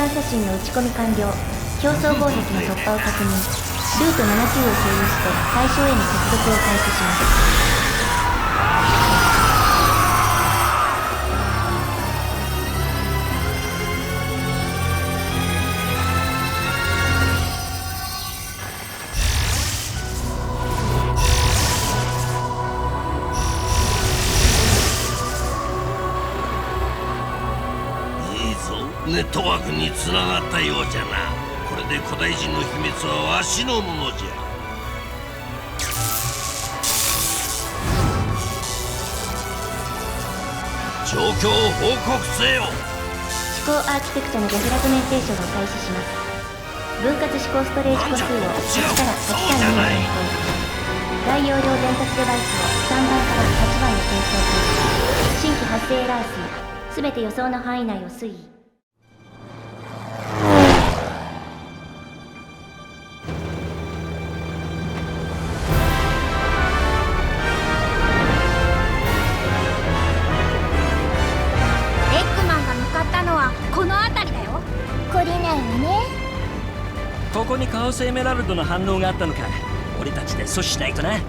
探査針の打ち込み完了。競争防壁の突破を確認。ルート79を経由して対象への接続を開始します。ネットワークにつながったようじゃな。これで古代人の秘密はわしのものじゃ。状況を報告せよ。思考アーキテクチャのデフラグメンテーションを開始します。分割思考ストレージ個数を8から8対2に変更。大容量伝達デバイスを3番から8番へ転送。新規発生エラー数すべて予想の範囲内を推移。ここにカオスエメラルドの反応があったのか。俺たちで阻止しないとな。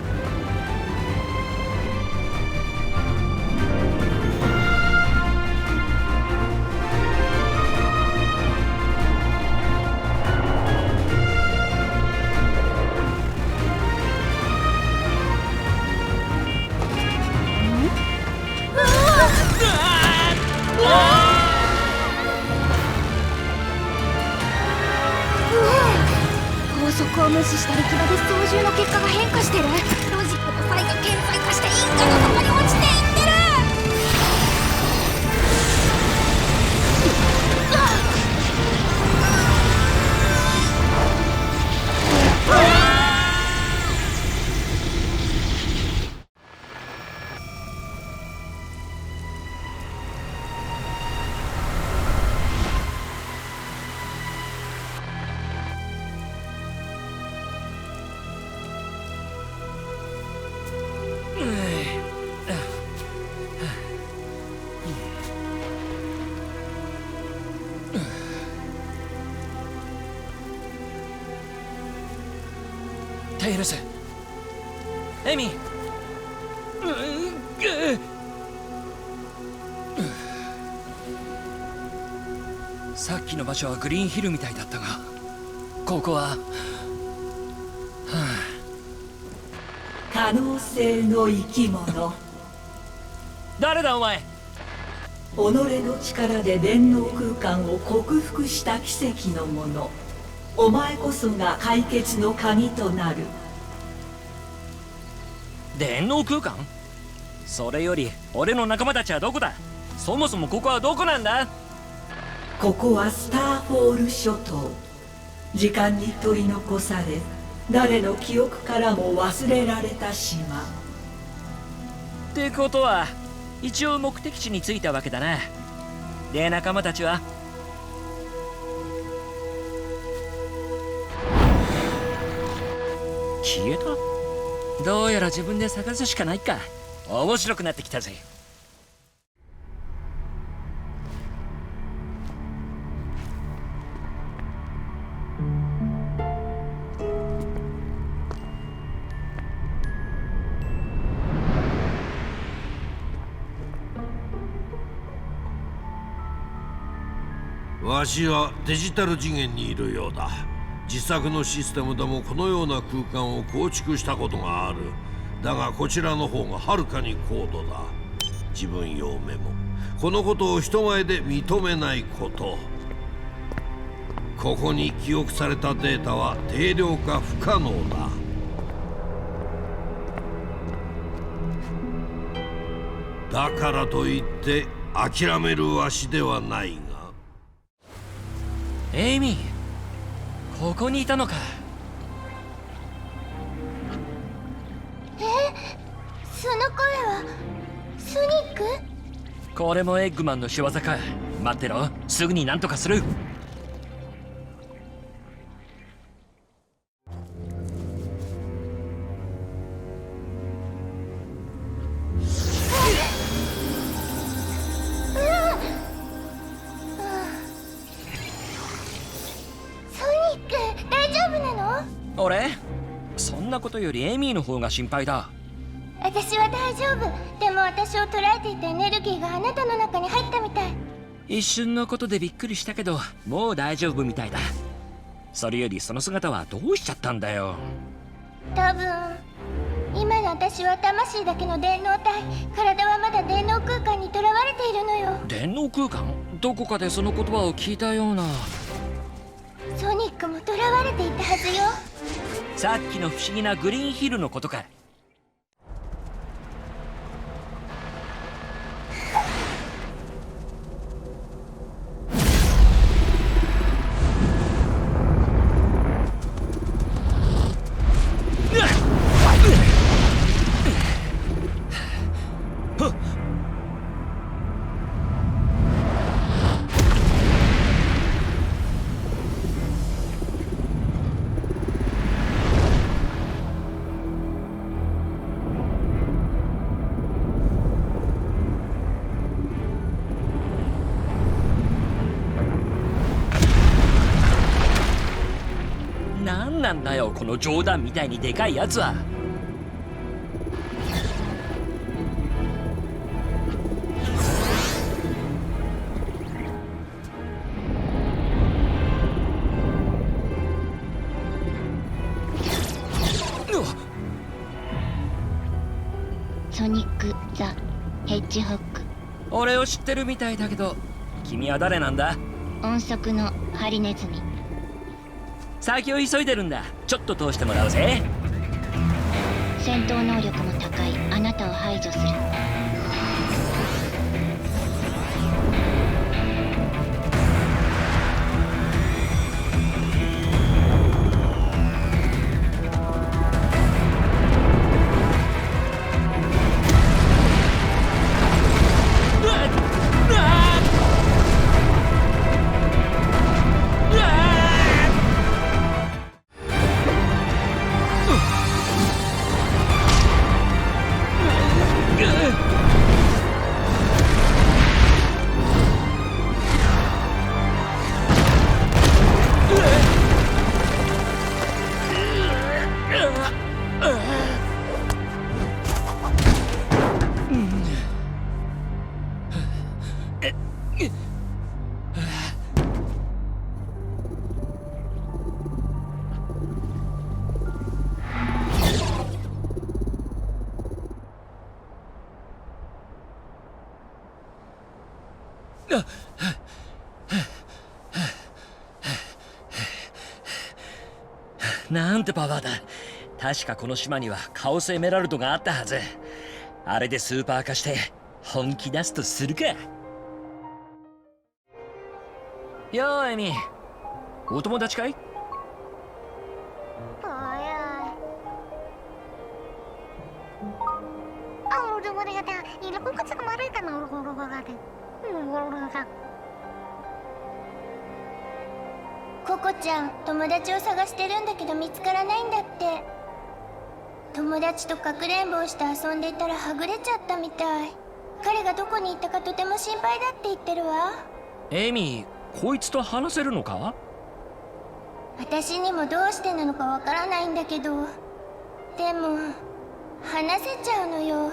そこを無視した力場で操縦の結果が変化してる。ロジックと差異が顕在化して因果の底に落ちていってる。テイルス、エミ、さっきの場所はグリーンヒルみたいだったが、ここは、可能性の生き物。誰だお前。己の力で電脳空間を克服した奇跡のもの。お前こそが解決の鍵となる。電脳空間？それより俺の仲間たちはどこだ？そもそもここはどこなんだ？ここはスターフォール諸島。時間に取り残され、誰の記憶からも忘れられた島。ってことは一応目的地に着いたわけだな。で、仲間たちは？消えた？どうやら自分で探すしかないか。面白くなってきたぜ。わしはデジタル次元にいるようだ。自作のシステムでもこのような空間を構築したことがある。だがこちらの方がはるかに高度だ。自分用メモ。このことを人前で認めないこと。ここに記憶されたデータは定量化不可能だ。だからといって諦めるわしではないが。エイミー、ここにいたのか。その声はスニック？これもエッグマンの仕業か。待ってろ、すぐに何とかする。俺？そんなことよりエミーの方が心配だ。私は大丈夫。でも私を捉えていたエネルギーがあなたの中に入ったみたい。一瞬のことでびっくりしたけど、もう大丈夫みたいだ。それよりその姿はどうしちゃったんだよ。多分今の私は魂だけの電脳体、体はまだ電脳空間にとらわれているのよ。電脳空間？どこかでその言葉を聞いたような。ソニックもとらわれていたはずよ。さっきの不思議なグリーンヒルのことか。なんなんだよこの冗談みたいにでかいやつは。ソニック・ザ・ヘッジホッグ。俺を知ってるみたいだけど、君は誰なんだ？音速のハリネズミ。先を急いでるんだ。ちょっと通してもらうぜ。戦闘能力も高いあなたを排除する。なんてパワーだ。確かこの島にはカオスエメラルドがあったはず。あれでスーパー化して本気出すとするか。よーエミ、お友達かい？ココちゃん、友達を探してるんだけど見つからないんだって。友達とかくれんぼをして遊んでいたらはぐれちゃったみたい。彼がどこに行ったかとても心配だって言ってるわ。エミ、こいつと話せるのか？私にもどうしてなのかわからないんだけど、でも話せちゃうのよ。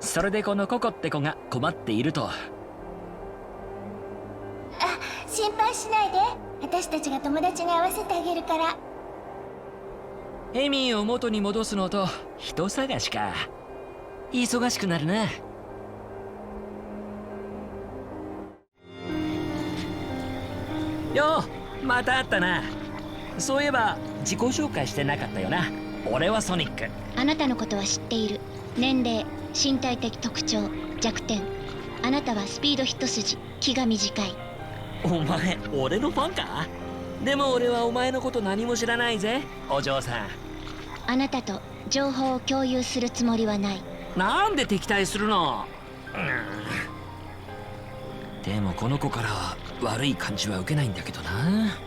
それでこのココって子が困っていると。心配しないで。私たちが友達に会わせてあげるから。エミーを元に戻すのと人探しか。忙しくなるな。よう、また会ったな。そういえば自己紹介してなかったよな。俺はソニック。あなたのことは知っている。年齢、身体的特徴、弱点。あなたはスピード一筋、気が短い。お前、俺のファンか？でも俺はお前のこと何も知らないぜ、お嬢さん。あなたと情報を共有するつもりはない。なんで敵対するの？でもこの子からは悪い感じは受けないんだけどな。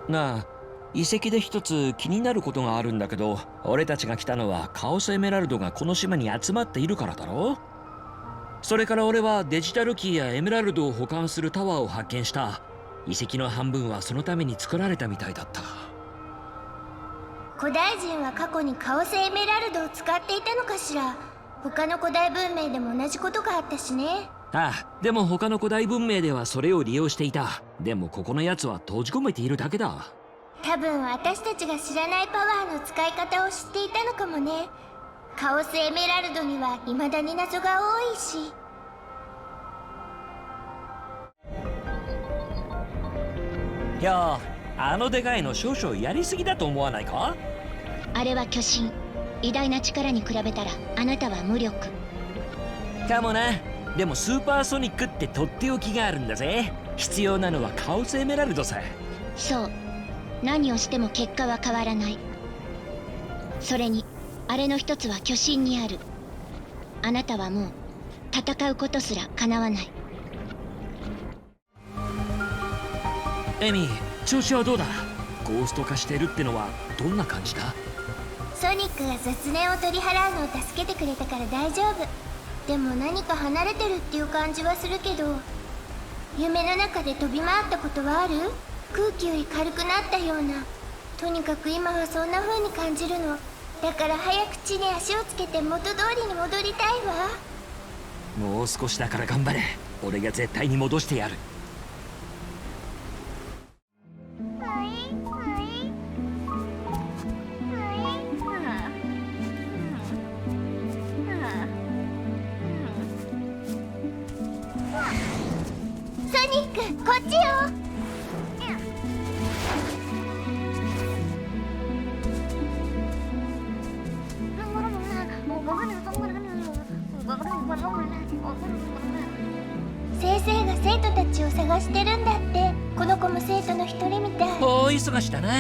なあ、遺跡で一つ気になることがあるんだけど、俺たちが来たのはカオスエメラルドがこの島に集まっているからだろ？それから俺はデジタルキーやエメラルドを保管するタワーを発見した。遺跡の半分はそのために作られたみたいだった。古代人は過去にカオスエメラルドを使っていたのかしら。他の古代文明でも同じことがあったしね。ああ、でも他の古代文明ではそれを利用していた。でもここのやつは閉じ込めているだけだ。多分私たちが知らないパワーの使い方を知っていたのかもね。カオスエメラルドには未だに謎が多いし。いやあのでかいの少々やりすぎだと思わないか？あれは巨神。偉大な力に比べたらあなたは無力。かもな。でもスーパーソニックってとっておきがあるんだぜ。必要なのはカオスエメラルドさ。そう。何をしても結果は変わらない。それにあれの一つは巨神にある。あなたはもう戦うことすら叶わない。エミ、調子はどうだ？ゴースト化してるってのはどんな感じだ？ソニックが雑念を取り払うのを助けてくれたから大丈夫。でも何か離れてるっていう感じはするけど。夢の中で飛び回ったことはある？空気より軽くなったような。とにかく今はそんな風に感じるの。だから早く地に足をつけて元通りに戻りたいわ。もう少しだから頑張れ。俺が絶対に戻してやる。ソニック、こっちよ。先生が生徒たちを探してるんだって。この子も生徒の一人みたい。大忙しだな。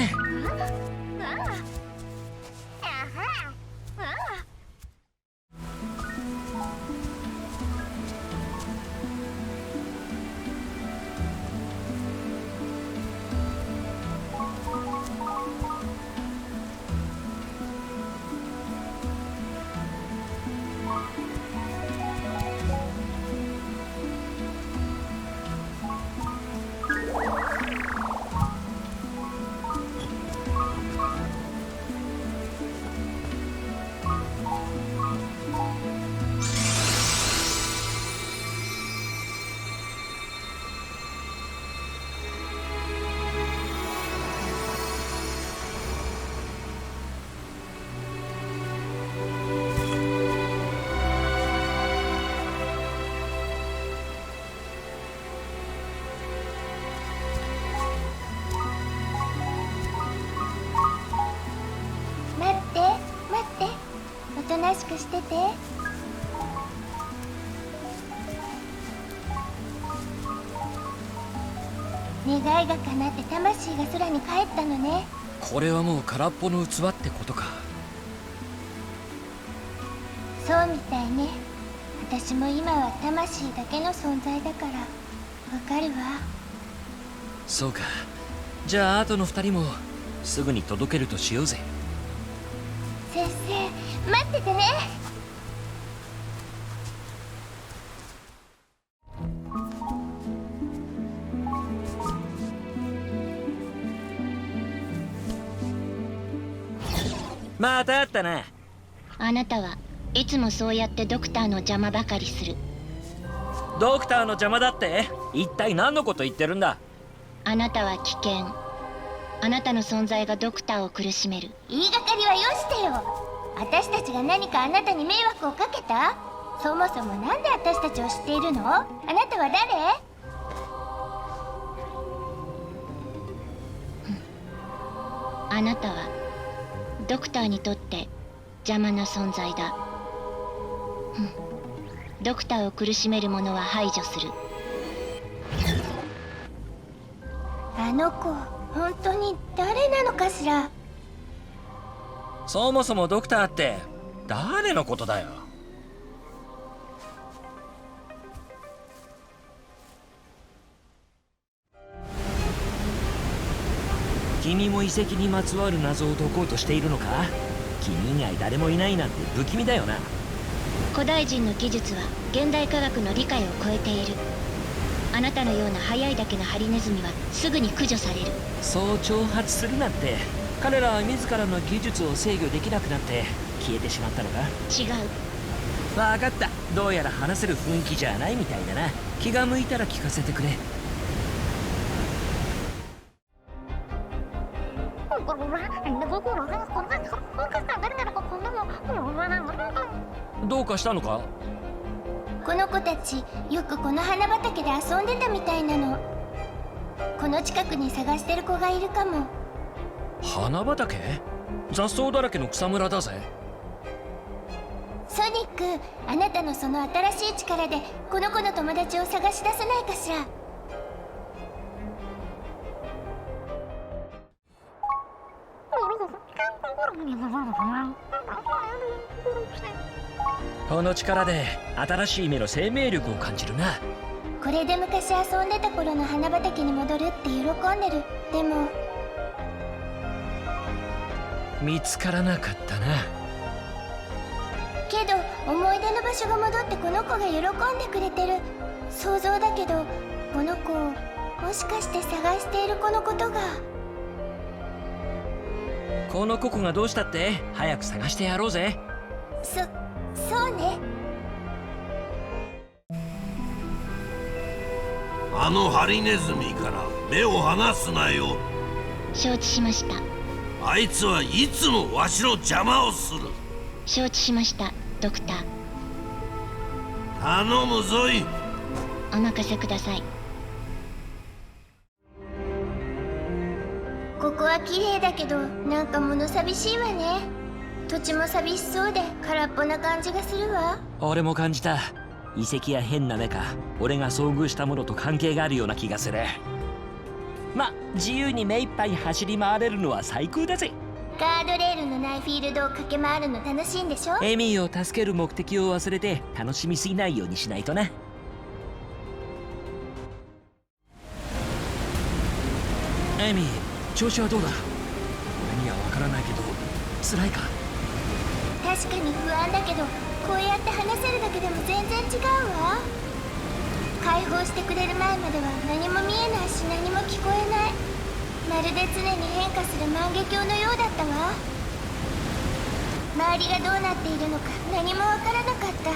おとなしくしてて。願いが叶って魂が空に帰ったのね。これはもう空っぽの器ってことか。そうみたいね。私も今は魂だけの存在だからわかるわ。そうか。じゃああとの2人もすぐに届けるとしようぜ。先生、待っててね。また会ったな。あなたはいつもそうやってドクターの邪魔ばかりする。ドクターの邪魔だって？一体何のこと言ってるんだ？あなたは危険。あなたの存在がドクターを苦しめる。言いがかりはよしてよ。私たちが何かあなたに迷惑をかけた？そもそもなんで私たちを知っているの？あなたは誰？あなたはドクターにとって邪魔な存在だ。ドクターを苦しめる者は排除する。あの子、本当に誰なのかしら？そもそもドクターって誰のことだよ。君も遺跡にまつわる謎を解こうとしているのか？君以外誰もいないなんて不気味だよな。古代人の技術は現代科学の理解を超えている。あなたのような速いだけのハリネズミはすぐに駆除される。そう挑発するなんて。彼らは自らの技術を制御できなくなって消えてしまったのか？違う。分かった。どうやら話せる雰囲気じゃないみたいだな。気が向いたら聞かせてくれ。どうかしたのか？この子たちよくこの花畑で遊んでたみたいなの。この近くに探してる子がいるかも。花畑？雑草だらけの草むらだぜ。ソニック、あなたのその新しい力でこの子の友達を探し出せないかしら。この力で新しい芽の生命力を感じるな。これで昔遊んでた頃の花畑に戻るって喜んでる。でも見つからなかったな。けど思い出の場所が戻ってこの子が喜んでくれてる。想像だけどこの子をもしかして探している子のことが。このココがどうしたって？早く探してやろうぜ。そうね。あのハリネズミから目を離すなよ。承知しました。あいつはいつもわしの邪魔をする。承知しました、ドクター。頼むぞい。お任せください。ここは綺麗だけどなんか物寂しいわね。土地も寂しそうで空っぽな感じがするわ。俺も感じた。遺跡や変な目か俺が遭遇したものと関係があるような気がする。ま、自由に目いっぱい走り回れるのは最高だぜ。ガードレールのないフィールドを駆け回るの楽しいんでしょ？エミーを助ける目的を忘れて楽しみすぎないようにしないとな。エミー、調子はどうだ？俺には分からないけど辛いか？確かに不安だけどこうやって話せるだけでも全然違うわ。解放してくれる前までは何も見えないし何も聞こえない。まるで常に変化する万華鏡のようだったわ。周りがどうなっているのか何もわからなかった。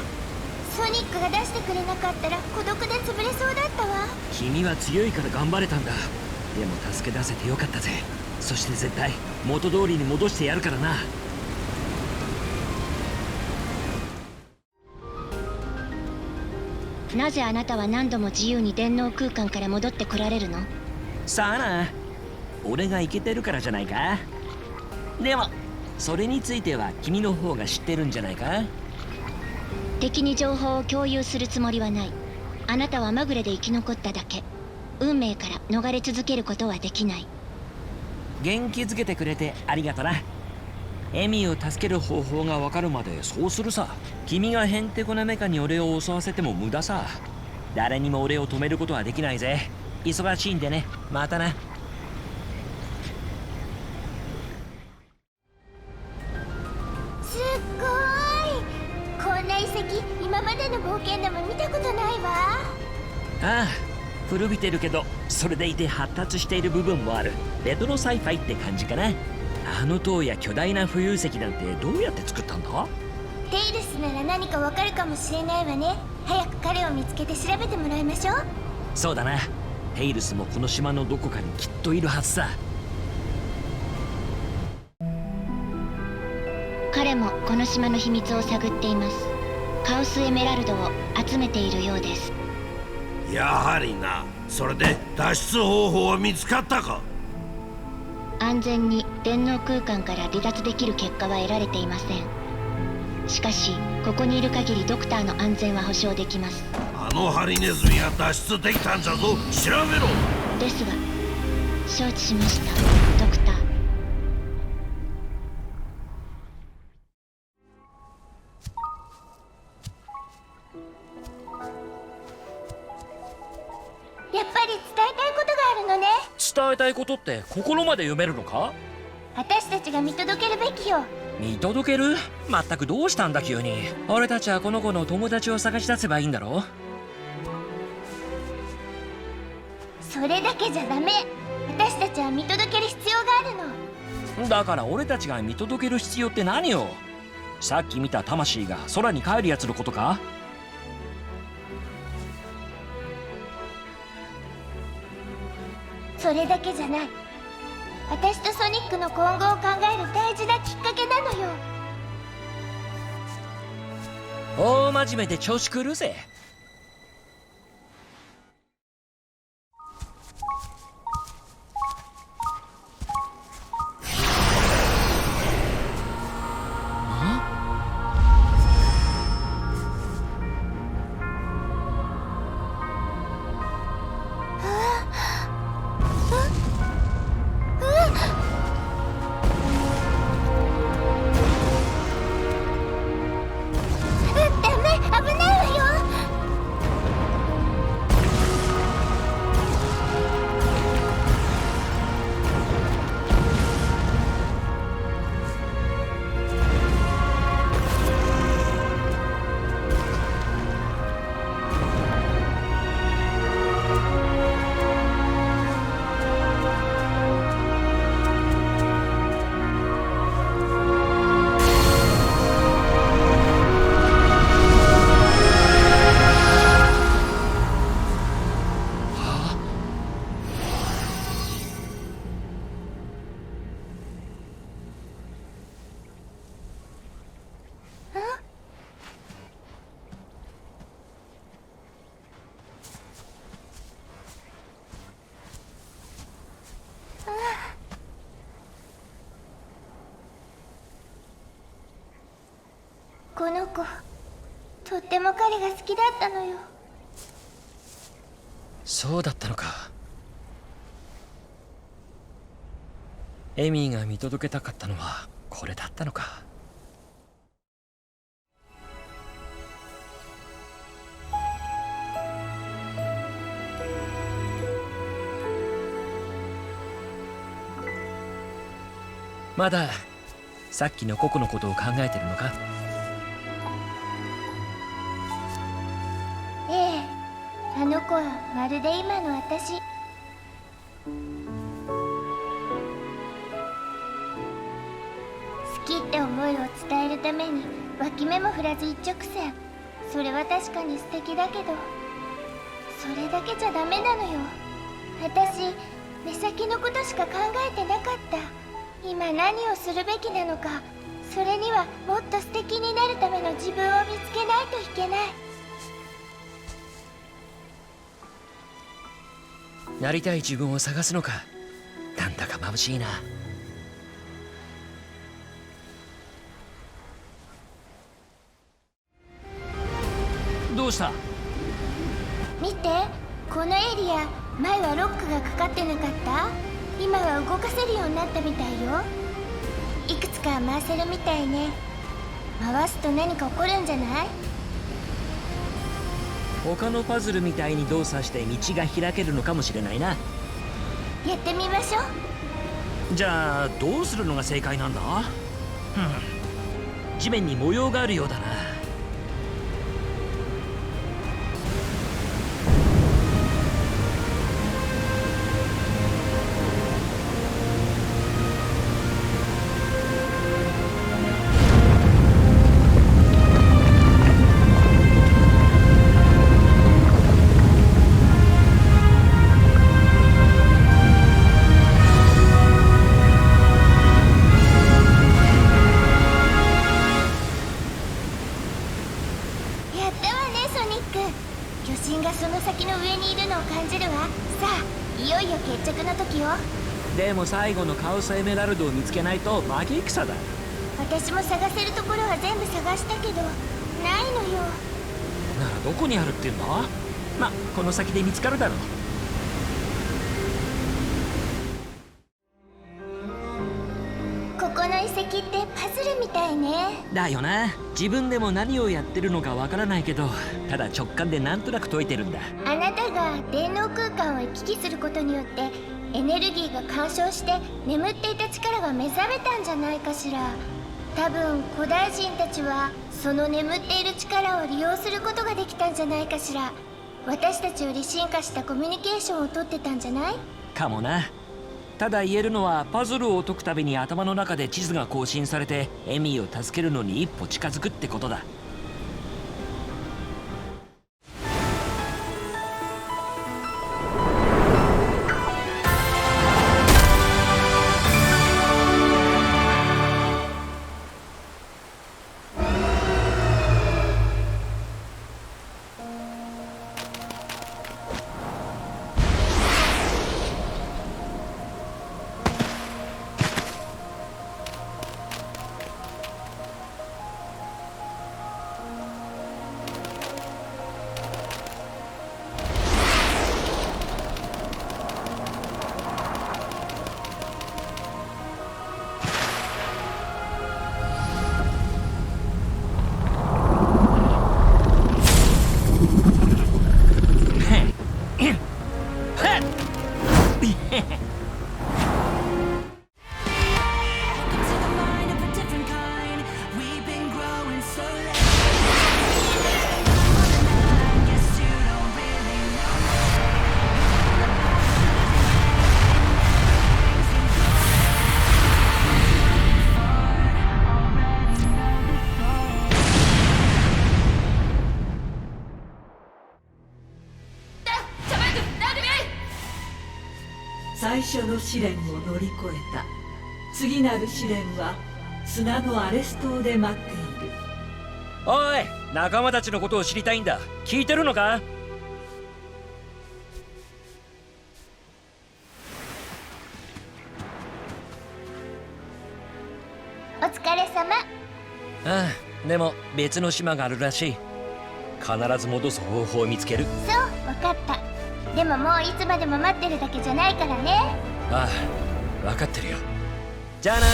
ソニックが出してくれなかったら孤独で潰れそうだったわ。君は強いから頑張れたんだ。でも助け出せてよかったぜ。そして絶対元通りに戻してやるからな。なぜあなたは何度も自由に電脳空間から戻ってこられるの？さあな。俺がイケてるからじゃないか？でもそれについては君の方が知ってるんじゃないか？敵に情報を共有するつもりはない。あなたはまぐれで生き残っただけ。運命から逃れ続けることはできない。元気づけてくれてありがとな。エミを助ける方法が分かるまでそうするさ。君がへんてこなメカに俺を襲わせても無駄さ。誰にも俺を止めることはできないぜ。忙しいんでね。またな。すっごーい。こんな遺跡今までの冒険でも見たことないわ。ああ、古びてるけどそれでいて発達している部分もある。レトロサイファイって感じかな。あの塔や巨大な浮遊石なんてどうやって作ったんだ？テイルスなら何かわかるかもしれないわね。早く彼を見つけて調べてもらいましょう。そうだな。テイルスもこの島のどこかにきっといるはずさ。彼もこの島の秘密を探っています。カオスエメラルドを集めているようです。やはりな。それで脱出方法は見つかったか？安全に電脳空間から離脱できる結果は得られていません。しかしここにいる限りドクターの安全は保証できます。あのハリネズミが脱出できたんじゃぞ。調べろ。ですが承知しました、ドクター。やっぱり伝えたいことがあるのね。伝えたいことって心まで読めるのか？私たちが見届けるべきよ。見見届ける？まったくどうしたんだ急に。俺たちはこの子の友達を探し出せばいいんだろ。それだけじゃダメ。私たちは見届ける必要があるの。だから俺たちが見届ける必要って何よ。さっき見た魂が空に帰るやつのことか？それだけじゃない。私とソニックの今後を考える大事なきっかけなのよ。大真面目で調子狂うぜ。この子、とっても彼が好きだったのよ。そうだったのか。エミーが見届けたかったのはこれだったのか。まださっきのココのことを考えてるのか？ええ、あの子はまるで今の私。好きって思いを伝えるために脇目も振らず一直線。それは確かに素敵だけど、それだけじゃダメなのよ。私、目先のことしか考えてなかった。今何をするべきなのか、それにはもっと素敵になるための自分を見つけないといけない。なりたい自分を探すのか。なんだか眩しいな。どうした？見て、このエリア、前はロックがかかってなかった？今は動かせるようになったみたいよ。いくつか回せるみたいね。回すと何か起こるんじゃない？他のパズルみたいに動作して道が開けるのかもしれないな。やってみましょう。じゃあどうするのが正解なんだ？地面に模様があるようだな。でも最後のカオスエメラルドを見つけないと負け戦だ。私も探せるところは全部探したけどないのよ。ならどこにあるってんだ？ま、この先で見つかるだろう。ここの遺跡ってパズルみたいね。だよな。自分でも何をやってるのかわからないけど、ただ直感でなんとなく解いてるんだ。あなたが電脳空間を行き来することによってエネルギーが干渉して眠っていた力が目覚めたんじゃないかしら。多分古代人たちはその眠っている力を利用することができたんじゃないかしら。私たちより進化したコミュニケーションをとってたんじゃない？かもな。ただ言えるのは、パズルを解くたびに頭の中で地図が更新されてエミーを助けるのに一歩近づくってことだ。最初の試練を乗り越えた。次なる試練は砂のアレス島で待っている。おい、仲間たちのことを知りたいんだ。聞いてるのか？お疲れ様。ああ、でも別の島があるらしい。必ず戻す方法を見つける。そう、分かった。でももういつまでも待ってるだけじゃないからね。ああ、分かってるよ。じゃあな。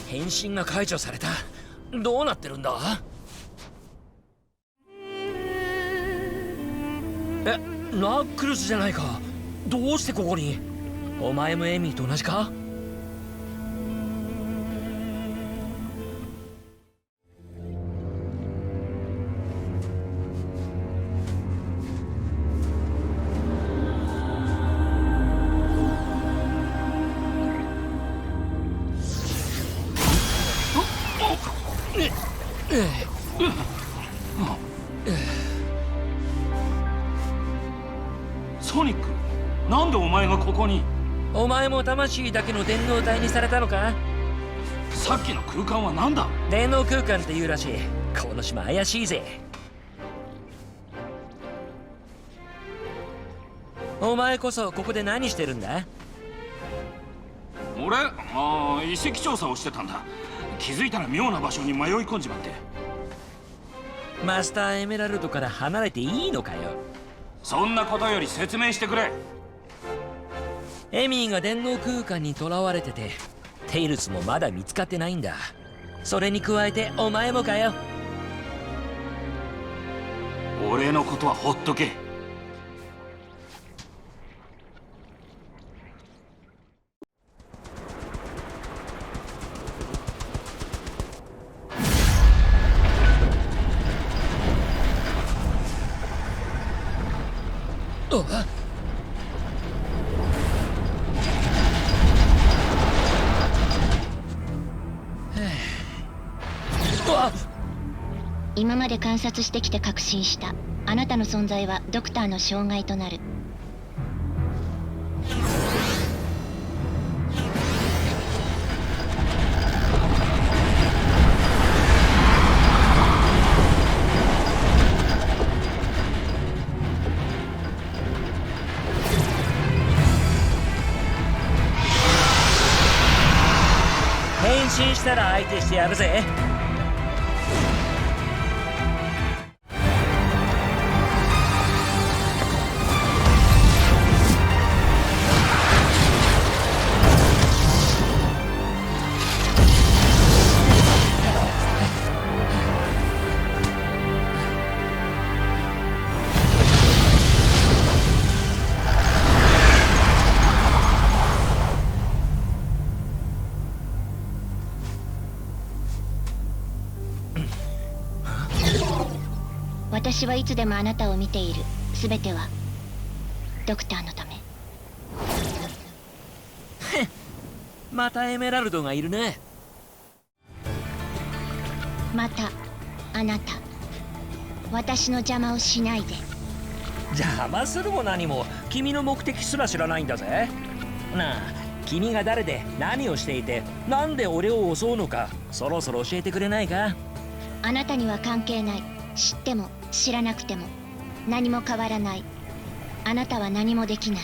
変身が解除された。どうなってるんだ？ナックルズじゃないか。どうしてここに？お前もエミーと同じか？ソニック、なんでお前がここに？お前も魂だけの電脳体にされたのか？さっきの空間は何だ？電脳空間って言うらしい。この島怪しいぜ。お前こそここで何してるんだ？俺、遺跡調査をしてたんだ。気づいたら妙な場所に迷い込んじまって。マスターエメラルドから離れていいのかよ。そんなことより説明してくれ。エミーが電脳空間にとらわれてて、テイルスもまだ見つかってないんだ。それに加えてお前もかよ。俺のことはほっとけ。今まで観察してきて確信した。あなたの存在はドクターの障害となる。したら相手してやるぜ。私はいつでもあなたを見ている。全てはドクターのため。またエメラルドがいるね。またあなた、私の邪魔をしないで。邪魔するも何も君の目的すら知らないんだぜ。なあ、君が誰で何をしていてなんで俺を襲うのかそろそろ教えてくれないか。あなたには関係ない。知っても知らなくても何も変わらない。あなたは何もできない。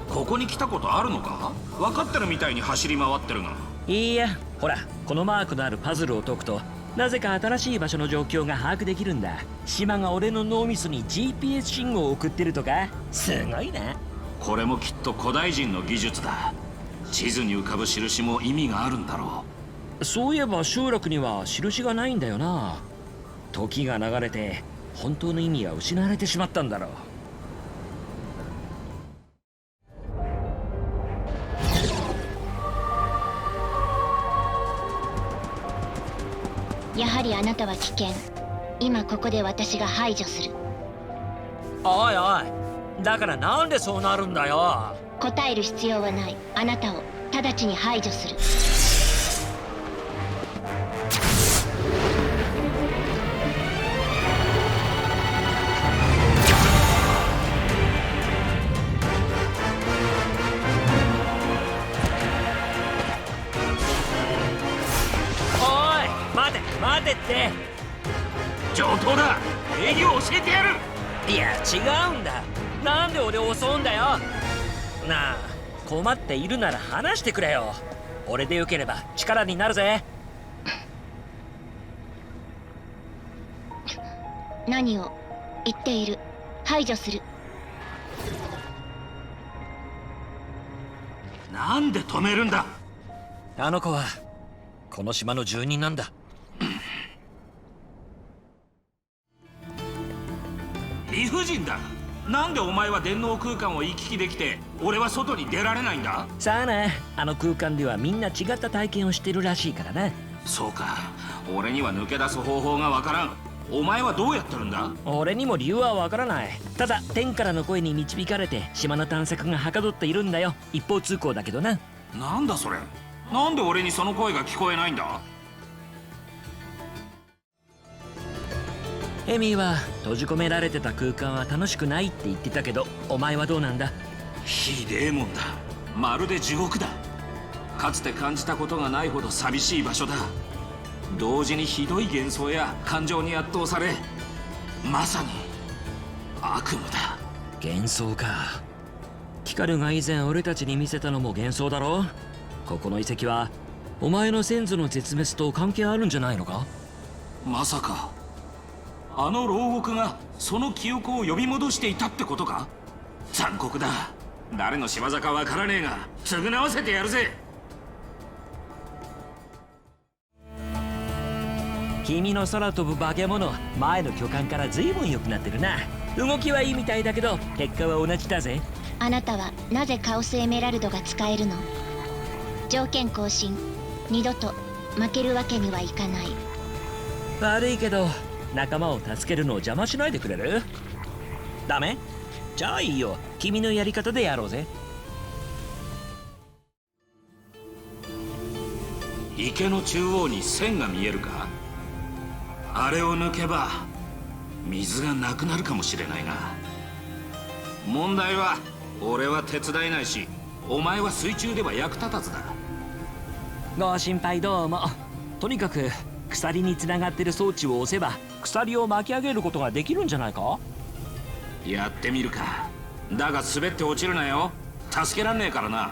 ここに来たことあるのか？分かってるみたいに走り回ってるが。いいや、ほらこのマークのあるパズルを解くとなぜか新しい場所の状況が把握できるんだ。島が俺の脳みそに GPS 信号を送ってるとか。すごいな。これもきっと古代人の技術だ。地図に浮かぶ印も意味があるんだろう。そういえば集落には印がないんだよな。時が流れて本当の意味は失われてしまったんだろう。やはりあなたは危険。今ここで私が排除する。おいおい、だからなんでそうなるんだよ。答える必要はない。あなたを直ちに排除する。待てって。上等だ。礼儀を教えてやる。いや違うんだ。なんで俺を襲うんだよ。なあ、困っているなら話してくれよ。俺でよければ力になるぜ。何を言っている。排除する。なんで止めるんだ。あの子はこの島の住人なんだ。理不尽だ。なんでお前は電脳空間を行き来できて俺は外に出られないんだ。さあな、あの空間ではみんな違った体験をしてるらしいからな。そうか、俺には抜け出す方法がわからん。お前はどうやってるんだ。俺にも理由はわからない。ただ天からの声に導かれて島の探索がはかどっているんだよ。一方通行だけどな。なんだそれ。なんで俺にその声が聞こえないんだ。エミーは閉じ込められてた空間は楽しくないって言ってたけど、お前はどうなんだ。ひでえもんだ。まるで地獄だ。かつて感じたことがないほど寂しい場所だ。同時にひどい幻想や感情に圧倒され、まさに悪夢だ。幻想か。キカルが以前俺たちに見せたのも幻想だろ。ここの遺跡はお前の先祖の絶滅と関係あるんじゃないのか。まさかあの牢獄がその記憶を呼び戻していたってことか。残酷だ。誰の仕業かわからねえが償わせてやるぜ。君の空飛ぶ化け物、前の巨漢から随分良くなってるな。動きはいいみたいだけど結果は同じだぜ。あなたはなぜカオスエメラルドが使えるの。条件更新。二度と負けるわけにはいかない。悪いけど仲間を助けるのを邪魔しないでくれる？ダメ？じゃあいいよ。君のやり方でやろうぜ。池の中央に線が見えるか。あれを抜けば水がなくなるかもしれないな。問題は俺は手伝えないし、お前は水中では役立たずだ。ご心配どうも。とにかく鎖につながってる装置を押せば鎖を巻き上げることができるんじゃないか。やってみるか。だが滑って落ちるなよ。助けらんねえからな。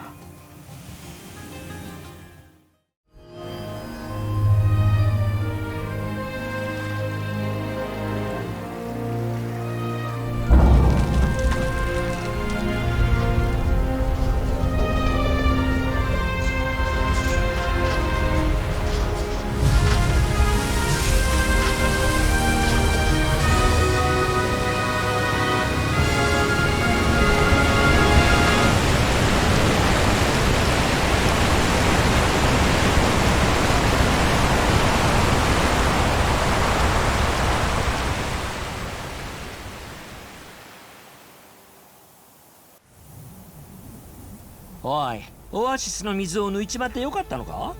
おい、オアシスの水を抜いちまってよかったのか？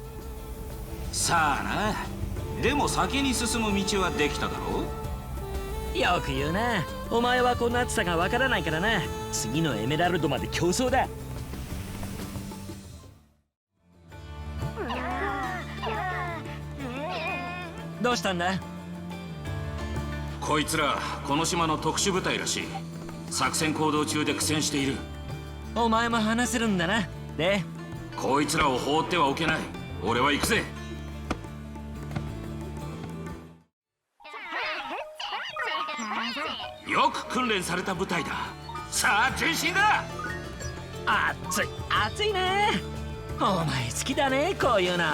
さあな。でも先に進む道はできただろう。よく言うな。お前はこんな暑さがわからないからな。次のエメラルドまで競争だ。どうしたんだ？こいつらこの島の特殊部隊らしい。作戦行動中で苦戦している。お前も話せるんだな。で、こいつらを放ってはおけない。俺は行くぜ。よく訓練された部隊だ。さあ前進だ。暑いね。お前好きだね、こういうの。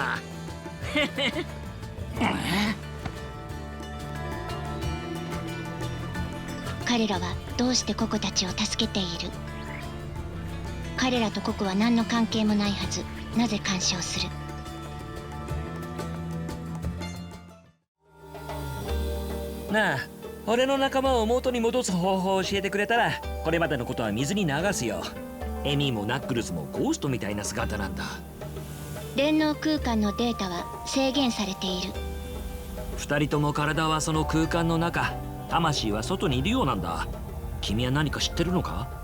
彼らはどうしてココたちを助けている？彼らとココは何の関係もないはず。なぜ干渉する？なあ、俺の仲間を元に戻す方法を教えてくれたら、これまでのことは水に流すよ。エミーもナックルズもゴーストみたいな姿なんだ。電脳空間のデータは制限されている。二人とも体はその空間の中、魂は外にいるようなんだ。君は何か知ってるのか？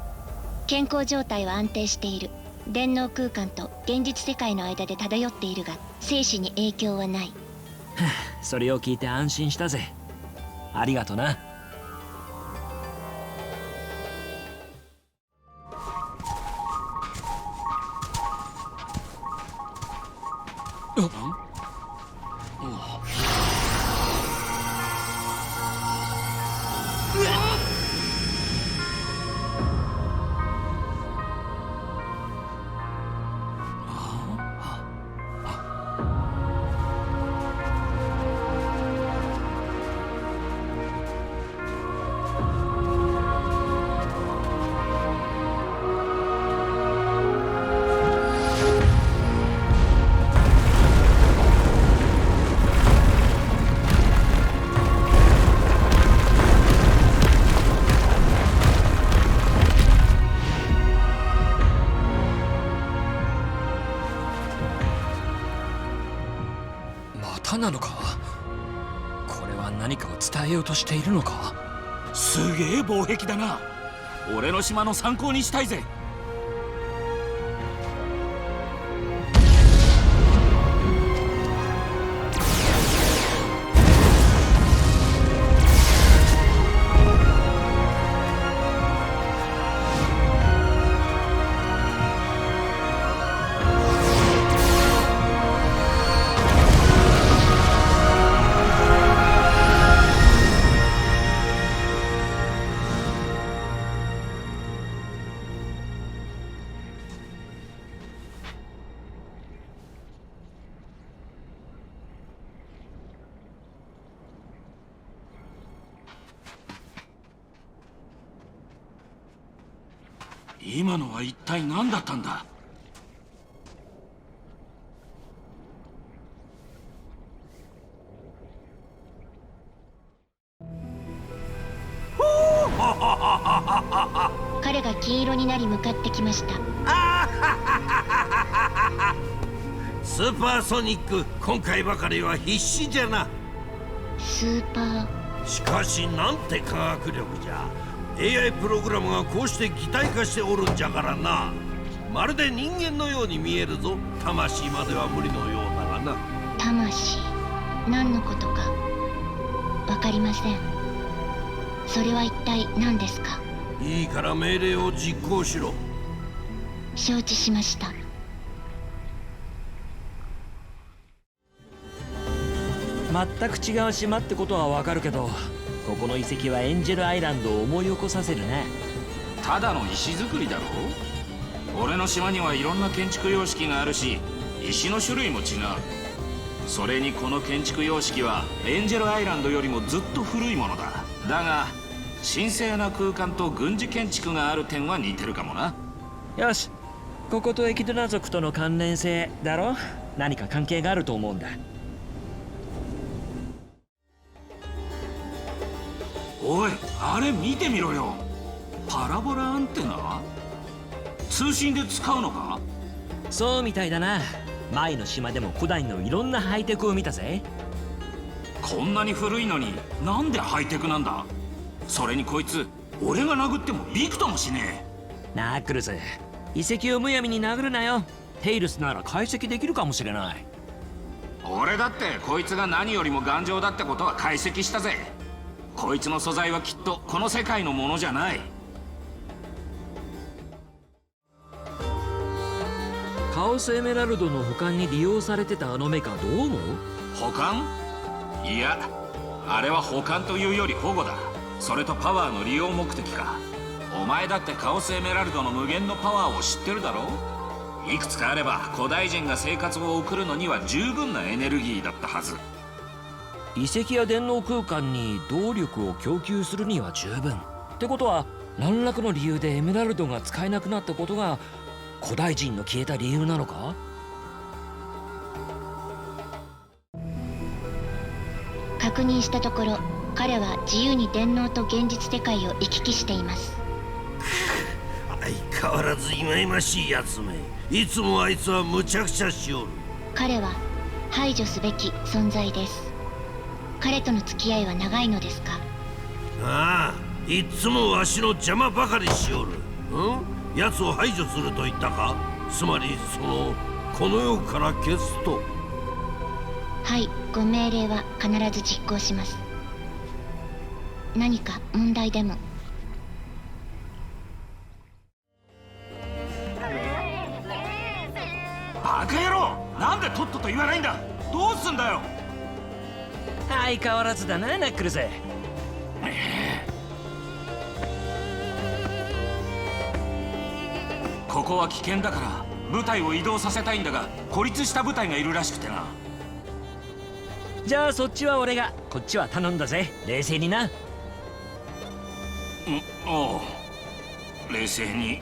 健康状態は安定している。電脳空間と現実世界の間で漂っているが、生死に影響はない。それを聞いて安心したぜ。ありがとな。なのか？これは何かを伝えようとしているのか？すげえ防壁だな。俺の島の参考にしたいぜ。今のは一体何だったんだ？彼が金色になり向かってきました。スーパーソニック、今回ばかりは必死じゃな。スーパー。しかしなんて科学力じゃ。AI プログラムがこうして擬態化しておるんじゃからな。まるで人間のように見えるぞ。魂までは無理のようだがな。魂、何のことかわかりません。それは一体何ですか？いいから命令を実行しろ。承知しました。全く違う島ってことはわかるけど、ここの遺跡はエンジェルアイランドを思い起こさせるね。ただの石造りだろ。俺の島にはいろんな建築様式があるし、石の種類も違う。それにこの建築様式はエンジェルアイランドよりもずっと古いものだ。だが神聖な空間と軍事建築がある点は似てるかもな。よし、こことエキドナ族との関連性だろ。何か関係があると思うんだ。おい、あれ見てみろよ。パラボラアンテナ？通信で使うのか？そうみたいだな。前の島でも古代のいろんなハイテクを見たぜ。こんなに古いのになんでハイテクなんだ？それにこいつ俺が殴ってもびくともしねえ。ナックルズ、遺跡をむやみに殴るなよ。テイルスなら解析できるかもしれない。俺だってこいつが何よりも頑丈だってことは解析したぜ。こいつの素材はきっとこの世界のものじゃない。カオスエメラルドの保管に利用されてたあのメカどう思う？保管？いや、あれは保管というより保護だ。それとパワーの利用目的か。お前だってカオスエメラルドの無限のパワーを知ってるだろ。いくつかあれば古代人が生活を送るのには十分なエネルギーだったはず。遺跡や電脳空間に動力を供給するには十分ってことは、何らかの理由でエメラルドが使えなくなったことが古代人の消えた理由なのか？確認したところ、彼は自由に電脳と現実世界を行き来しています。相変わらず忌々しいやつめ。いつもあいつは無茶苦茶しおる。彼は排除すべき存在です。彼との付き合いは長いのですか？ああ、いつもわしの邪魔ばかりしおる。奴を排除すると言ったか？つまりこの世から消すと。はい、ご命令は必ず実行します。何か問題でも？バカ野郎、なんでとっとと言わないんだ。どうすんだよ。相変わらずだな、ナックルズ。ここは危険だから部隊を移動させたいんだが、孤立した部隊がいるらしくてな。じゃあそっちは俺が、こっちは頼んだぜ。冷静にな。おう、冷静に。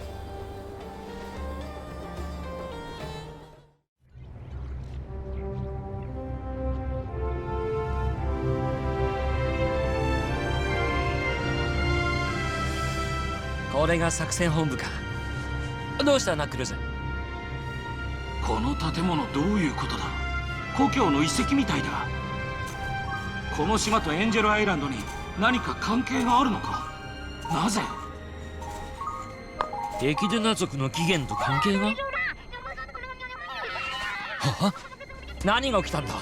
これが作戦本部か。どうしたナックルズ？この建物どういうことだ。故郷の遺跡みたいだ。この島とエンジェルアイランドに何か関係があるのか。なぜ？エキドナ族の起源と関係が？は？何が起きたんだ？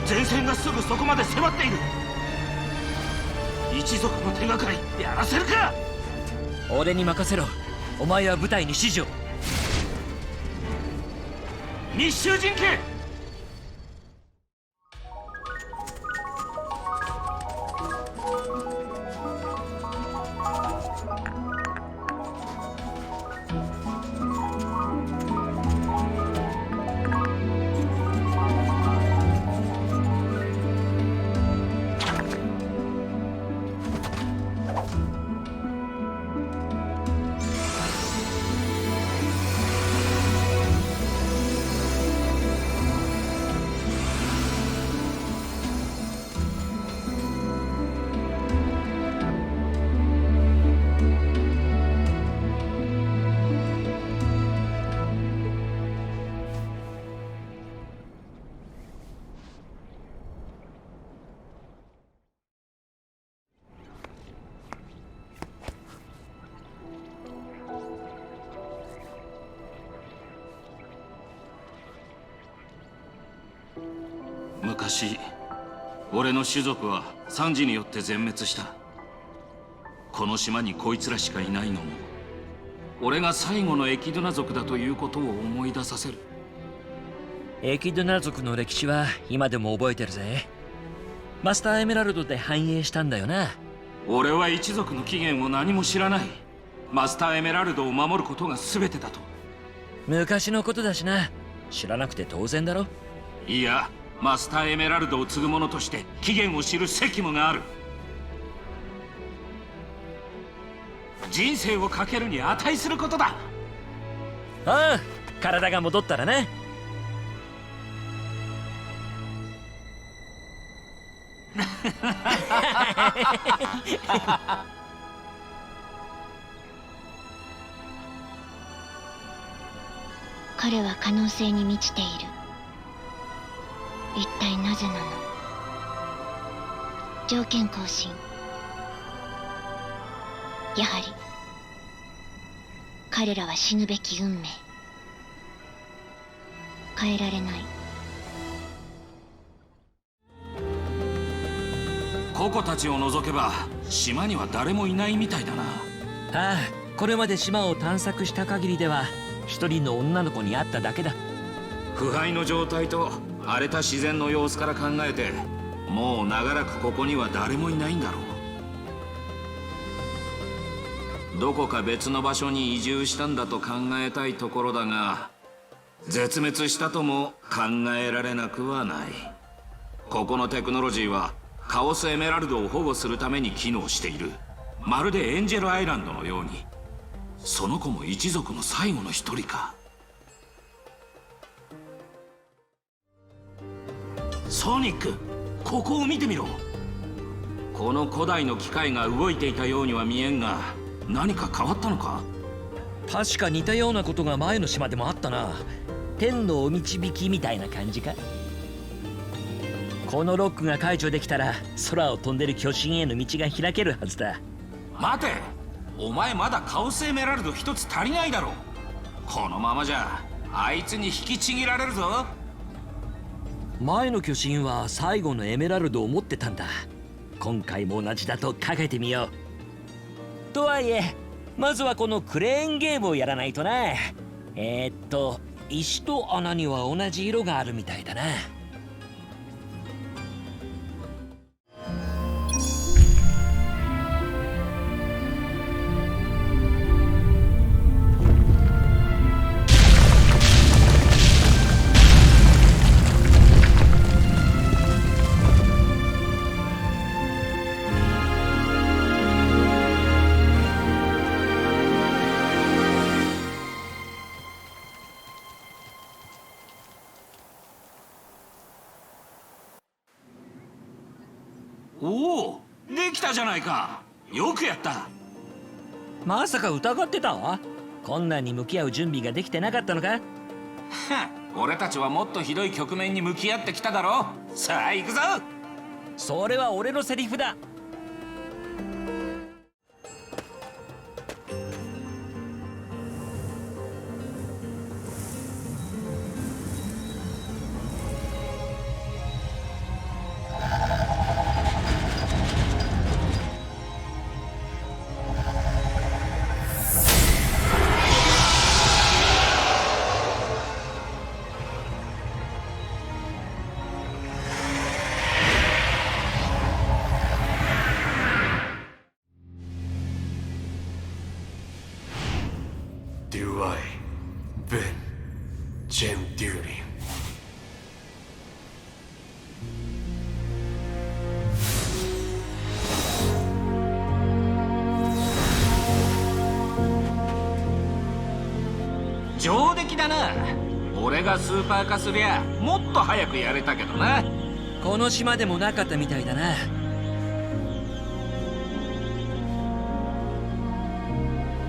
前線がすぐそこまで迫っている。一族の手がかりやらせるか。俺に任せろ。お前は部隊に指示を。密集陣形。昔俺の種族は惨事によって全滅した。この島にこいつらしかいないのも俺が最後のエキドナ族だということを思い出させる。エキドナ族の歴史は今でも覚えてるぜ。マスターエメラルドで繁栄したんだよな。俺は一族の起源を何も知らない。マスターエメラルドを守ることが全てだと。昔のことだしな。知らなくて当然だろ。いや、マスターエメラルドを継ぐ者として起源を知る責務がある。人生をかけるに値することだ。ああ、体が戻ったらね。彼は可能性に満ちている。一体なぜなの？条件更新。やはり彼らは死ぬべき運命。変えられない。ココたちを除けば島には誰もいないみたいだな。ああ、これまで島を探索した限りでは一人の女の子に会っただけだ。腐敗の状態と荒れた自然の様子から考えて、もう長らくここには誰もいないんだろう。どこか別の場所に移住したんだと考えたいところだが、絶滅したとも考えられなくはない。ここのテクノロジーはカオスエメラルドを保護するために機能している。まるでエンジェルアイランドのように。その子も一族の最後の一人か。ソニック、ここを見てみろ。この古代の機械が動いていたようには見えんが、何か変わったのか？確か似たようなことが前の島でもあったな。天のお導きみたいな感じか。このロックが解除できたら空を飛んでる巨神への道が開けるはずだ。待て、お前まだカオスエメラルド一つ足りないだろ。このままじゃあいつに引きちぎられるぞ。前の巨神は最後のエメラルドを持ってたんだ。今回も同じだとかけてみよう。とはいえまずはこのクレーンゲームをやらないとな。石と穴には同じ色があるみたいだな。おお、できたじゃないか。よくやった。まさか疑ってた？困難に向き合う準備ができてなかったのか？俺たちはもっとひどい局面に向き合ってきただろ。さあ行くぞ。それは俺のセリフだ。Do I, Ben, Gem Duty. 上出来だな。俺がスーパー化すりゃもっと早くやれたけどな。この島でもなかったみたいだな。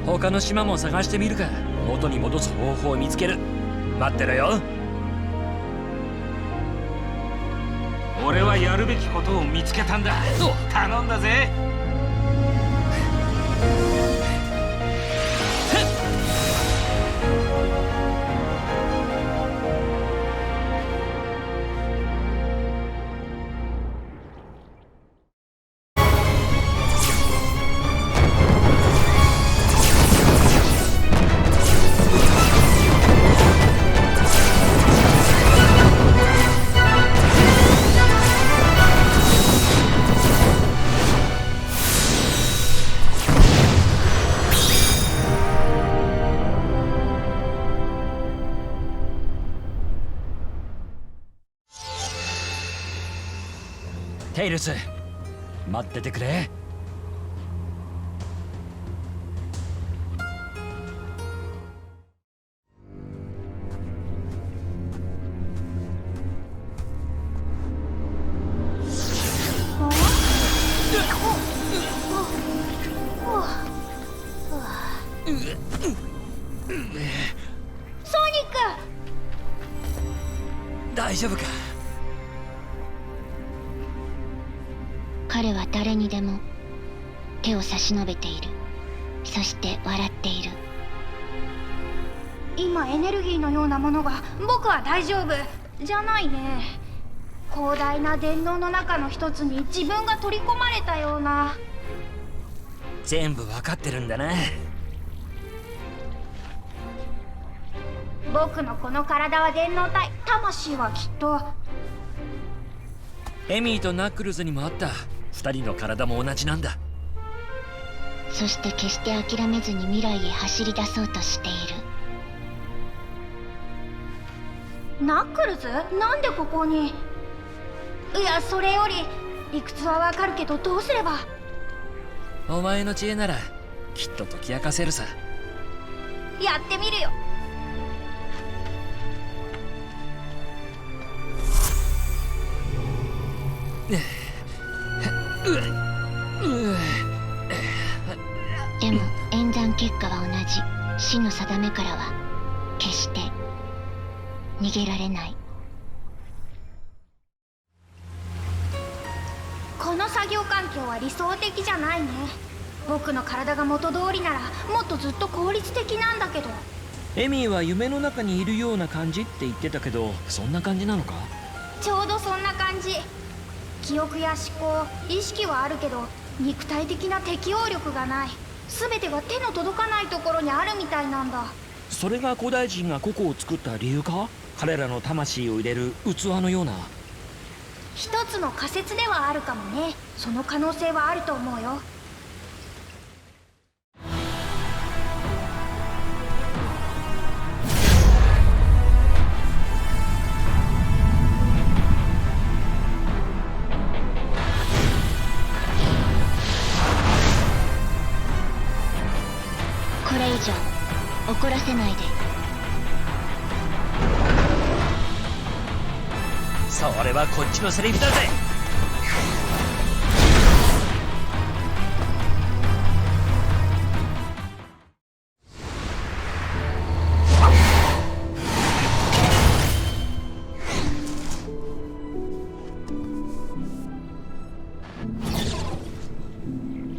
他の島も探してみるか。元に戻す方法を見つける。待ってろよ。俺はやるべきことを見つけたんだ。頼んだぜ。テイルス、待っててくれ。ソニック！大丈夫か？彼は誰にでも手を差し伸べている。そして笑っている。今エネルギーのようなものが僕は大丈夫じゃないね。広大な電脳の中の一つに自分が取り込まれたような。全部わかってるんだな。僕のこの体は電脳体、魂はきっと。エミーとナックルズにもあった。二人の体も同じなんだ。そして決して諦めずに未来へ走り出そうとしている。ナックルズ？なんでここに？いや、それより理屈はわかるけどどうすれば？お前の知恵ならきっと解き明かせるさ。やってみるよ。でも演算結果は同じ。死の定めからは決して逃げられない。この作業環境は理想的じゃないね。僕の体が元通りならもっとずっと効率的なんだけど。エミーは夢の中にいるような感じって言ってたけど、そんな感じなのか？ちょうどそんな感じ。記憶や思考、意識はあるけど肉体的な適応力がない。全てが手の届かないところにあるみたいなんだ。それが古代人が個々を作った理由か？彼らの魂を入れる器のような。一つの仮説ではあるかもね。その可能性はあると思うよ。これ以上怒らせないで。それはこっちのセリフだぜ。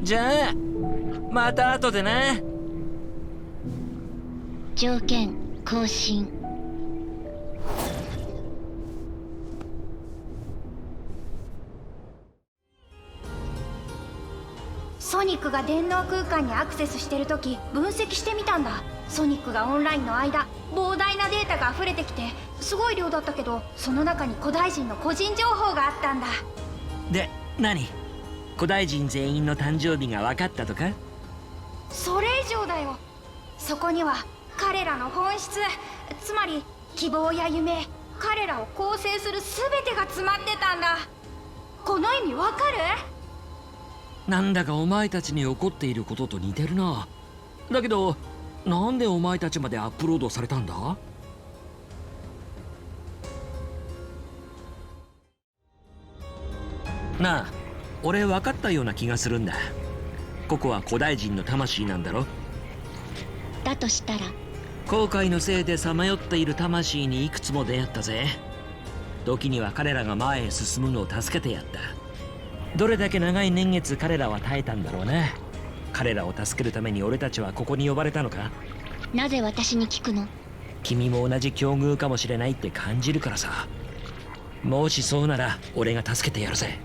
じゃあまた後でな。条件更新。ソニックが電脳空間にアクセスしてる時分析してみたんだ。ソニックがオンラインの間膨大なデータが溢れてきてすごい量だったけど、その中に古代人の個人情報があったんだ。で、何？古代人全員の誕生日が分かったとか？それ以上だよ。そこには彼らの本質、つまり希望や夢、彼らを構成する全てが詰まってたんだ。この意味わかる？なんだかお前たちに起こっていることと似てるな。だけどなんでお前たちまでアップロードされたんだ？なあ、俺分かったような気がするんだ。ここは古代人の魂なんだろ？だとしたら後悔のせいでさまよっている魂にいくつも出会ったぜ。時には彼らが前へ進むのを助けてやった。どれだけ長い年月彼らは耐えたんだろうな。彼らを助けるために俺たちはここに呼ばれたのか？なぜ私に聞くの？君も同じ境遇かもしれないって感じるからさ。もしそうなら俺が助けてやるぜ。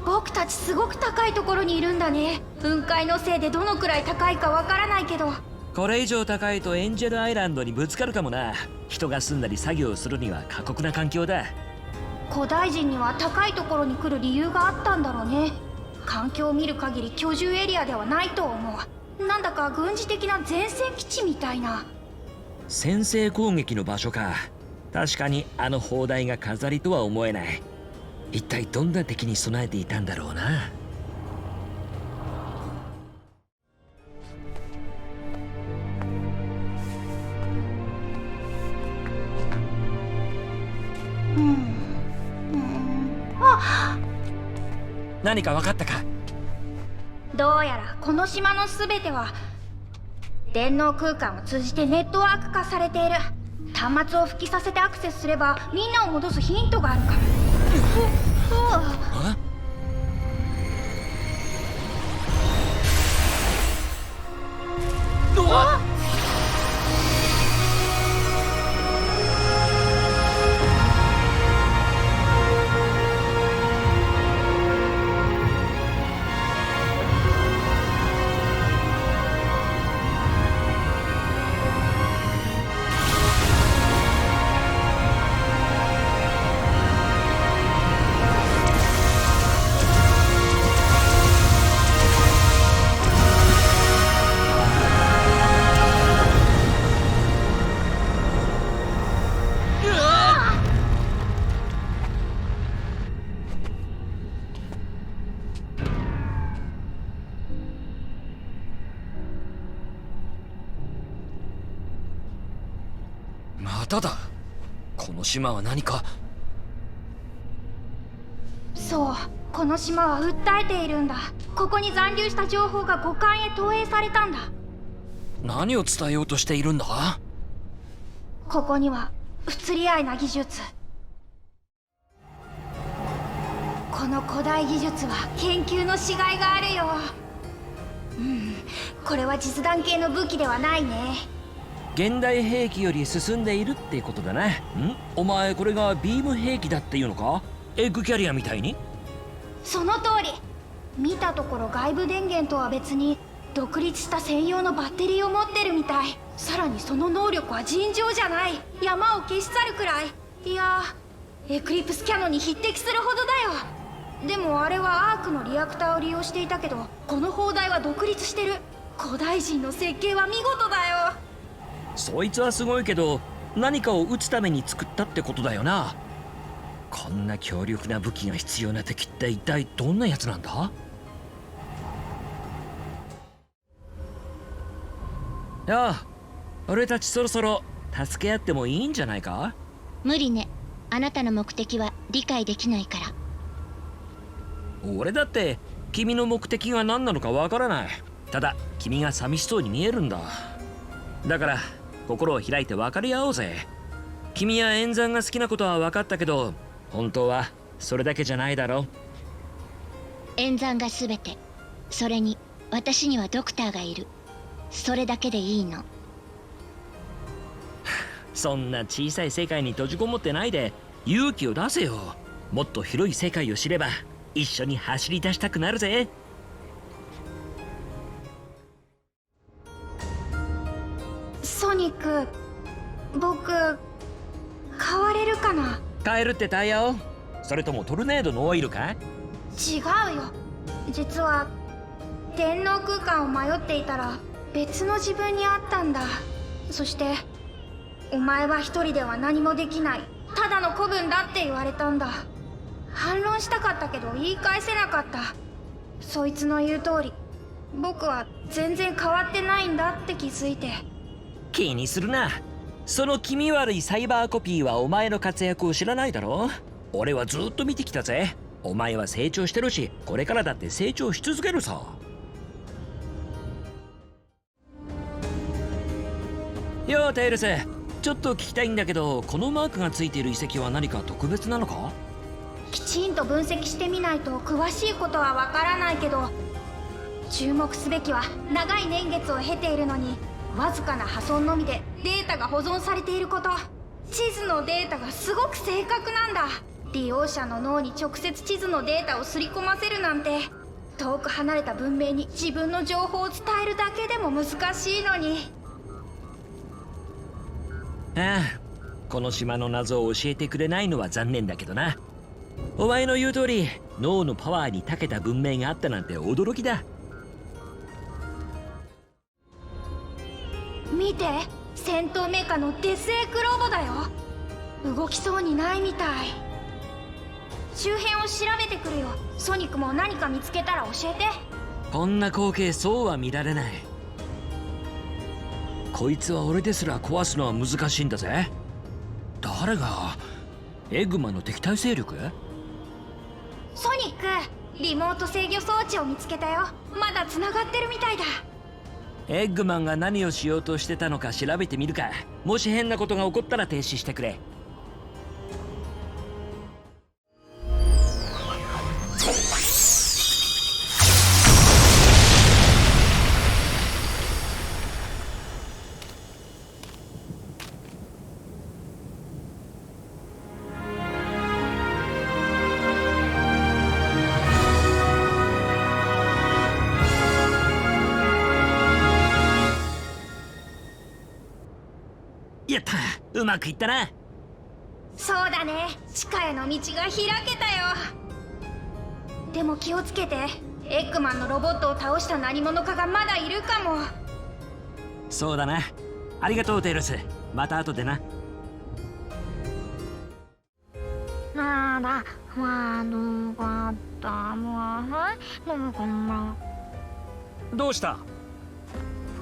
僕たちすごく高いところにいるんだね。雲海のせいでどのくらい高いかわからないけど。これ以上高いとエンジェルアイランドにぶつかるかもな。人が住んだり作業をするには過酷な環境だ。古代人には高いところに来る理由があったんだろうね。環境を見る限り居住エリアではないと思う。なんだか軍事的な前線基地みたいな。先制攻撃の場所か。確かにあの砲台が飾りとは思えない。一体どんな敵に備えていたんだろうな。何か分かったか？どうやらこの島の全ては電脳空間を通じてネットワーク化されている。端末を復帰させてアクセスすればみんなを戻すヒントがあるかも。まただ。この島は何か。そう、この島は訴えているんだ。ここに残留した情報が五感へ投影されたんだ。何を伝えようとしているんだ？ここには不釣り合いな技術、この古代技術は研究のしがいがあるよ。これは実弾系の武器ではないね。現代兵器より進んでいるってことだな。お前これがビーム兵器だっていうのか？エッグキャリアみたいに？その通り。見たところ外部電源とは別に独立した専用のバッテリーを持ってるみたい。さらにその能力は尋常じゃない。山を消し去るくらい。いやエクリプスキャノンに匹敵するほどだよ。でもあれはアークのリアクターを利用していたけど、この砲台は独立してる。古代人の設計は見事だよ。そいつはすごいけど、何かを撃つために作ったってことだよな。こんな強力な武器が必要な敵って一体どんなやつなんだ？やあ、俺たちそろそろ助け合ってもいいんじゃないか？無理ね。あなたの目的は理解できないから。俺だって君の目的が何なのかわからない。ただ君が寂しそうに見えるんだ。だから心を開いて分かり合おうぜ。君は演算が好きなことは分かったけど、本当はそれだけじゃないだろ。演算が全て。それに私にはドクターがいる。それだけでいいの。そんな小さい世界に閉じこもってないで勇気を出せよ。もっと広い世界を知れば一緒に走り出したくなるぜ。ソニック、僕変われるかな？変えるってタイヤを？それともトルネードのオイルか？違うよ。実は電脳空間を迷っていたら別の自分に会ったんだ。そしてお前は一人では何もできない、ただの子分だって言われたんだ。反論したかったけど言い返せなかった。そいつの言う通り僕は全然変わってないんだって気づいて。気にするな。その気味悪いサイバーコピーはお前の活躍を知らないだろ。俺はずっと見てきたぜ。お前は成長してるし、これからだって成長し続けるさ。よーテイルス、ちょっと聞きたいんだけど、このマークがついている遺跡は何か特別なのか？きちんと分析してみないと詳しいことはわからないけど、注目すべきは長い年月を経ているのにわずかな破損のみでデータが保存されていること。地図のデータがすごく正確なんだ。利用者の脳に直接地図のデータをすり込ませるなんて、遠く離れた文明に自分の情報を伝えるだけでも難しいのに。ああ、この島の謎を教えてくれないのは残念だけどな。お前の言う通り脳のパワーに長けた文明があったなんて驚きだ。見て、戦闘メカのデスエクローボだよ。動きそうにないみたい。周辺を調べてくるよ。ソニックも何か見つけたら教えて。こんな光景そうは見られない。こいつは俺ですら壊すのは難しいんだぜ。誰が？エッグマンの敵対勢力？ソニック、リモート制御装置を見つけたよ。まだ繋がってるみたいだ。エッグマンが何をしようとしてたのか調べてみるか。もし変なことが起こったら停止してくれ。やった、うまくいったな。そうだね、地下への道が開けたよ。でも気をつけて、エッグマンのロボットを倒した何者かがまだいるかも。そうだな。ありがとうテイロス。また後でな。どうした？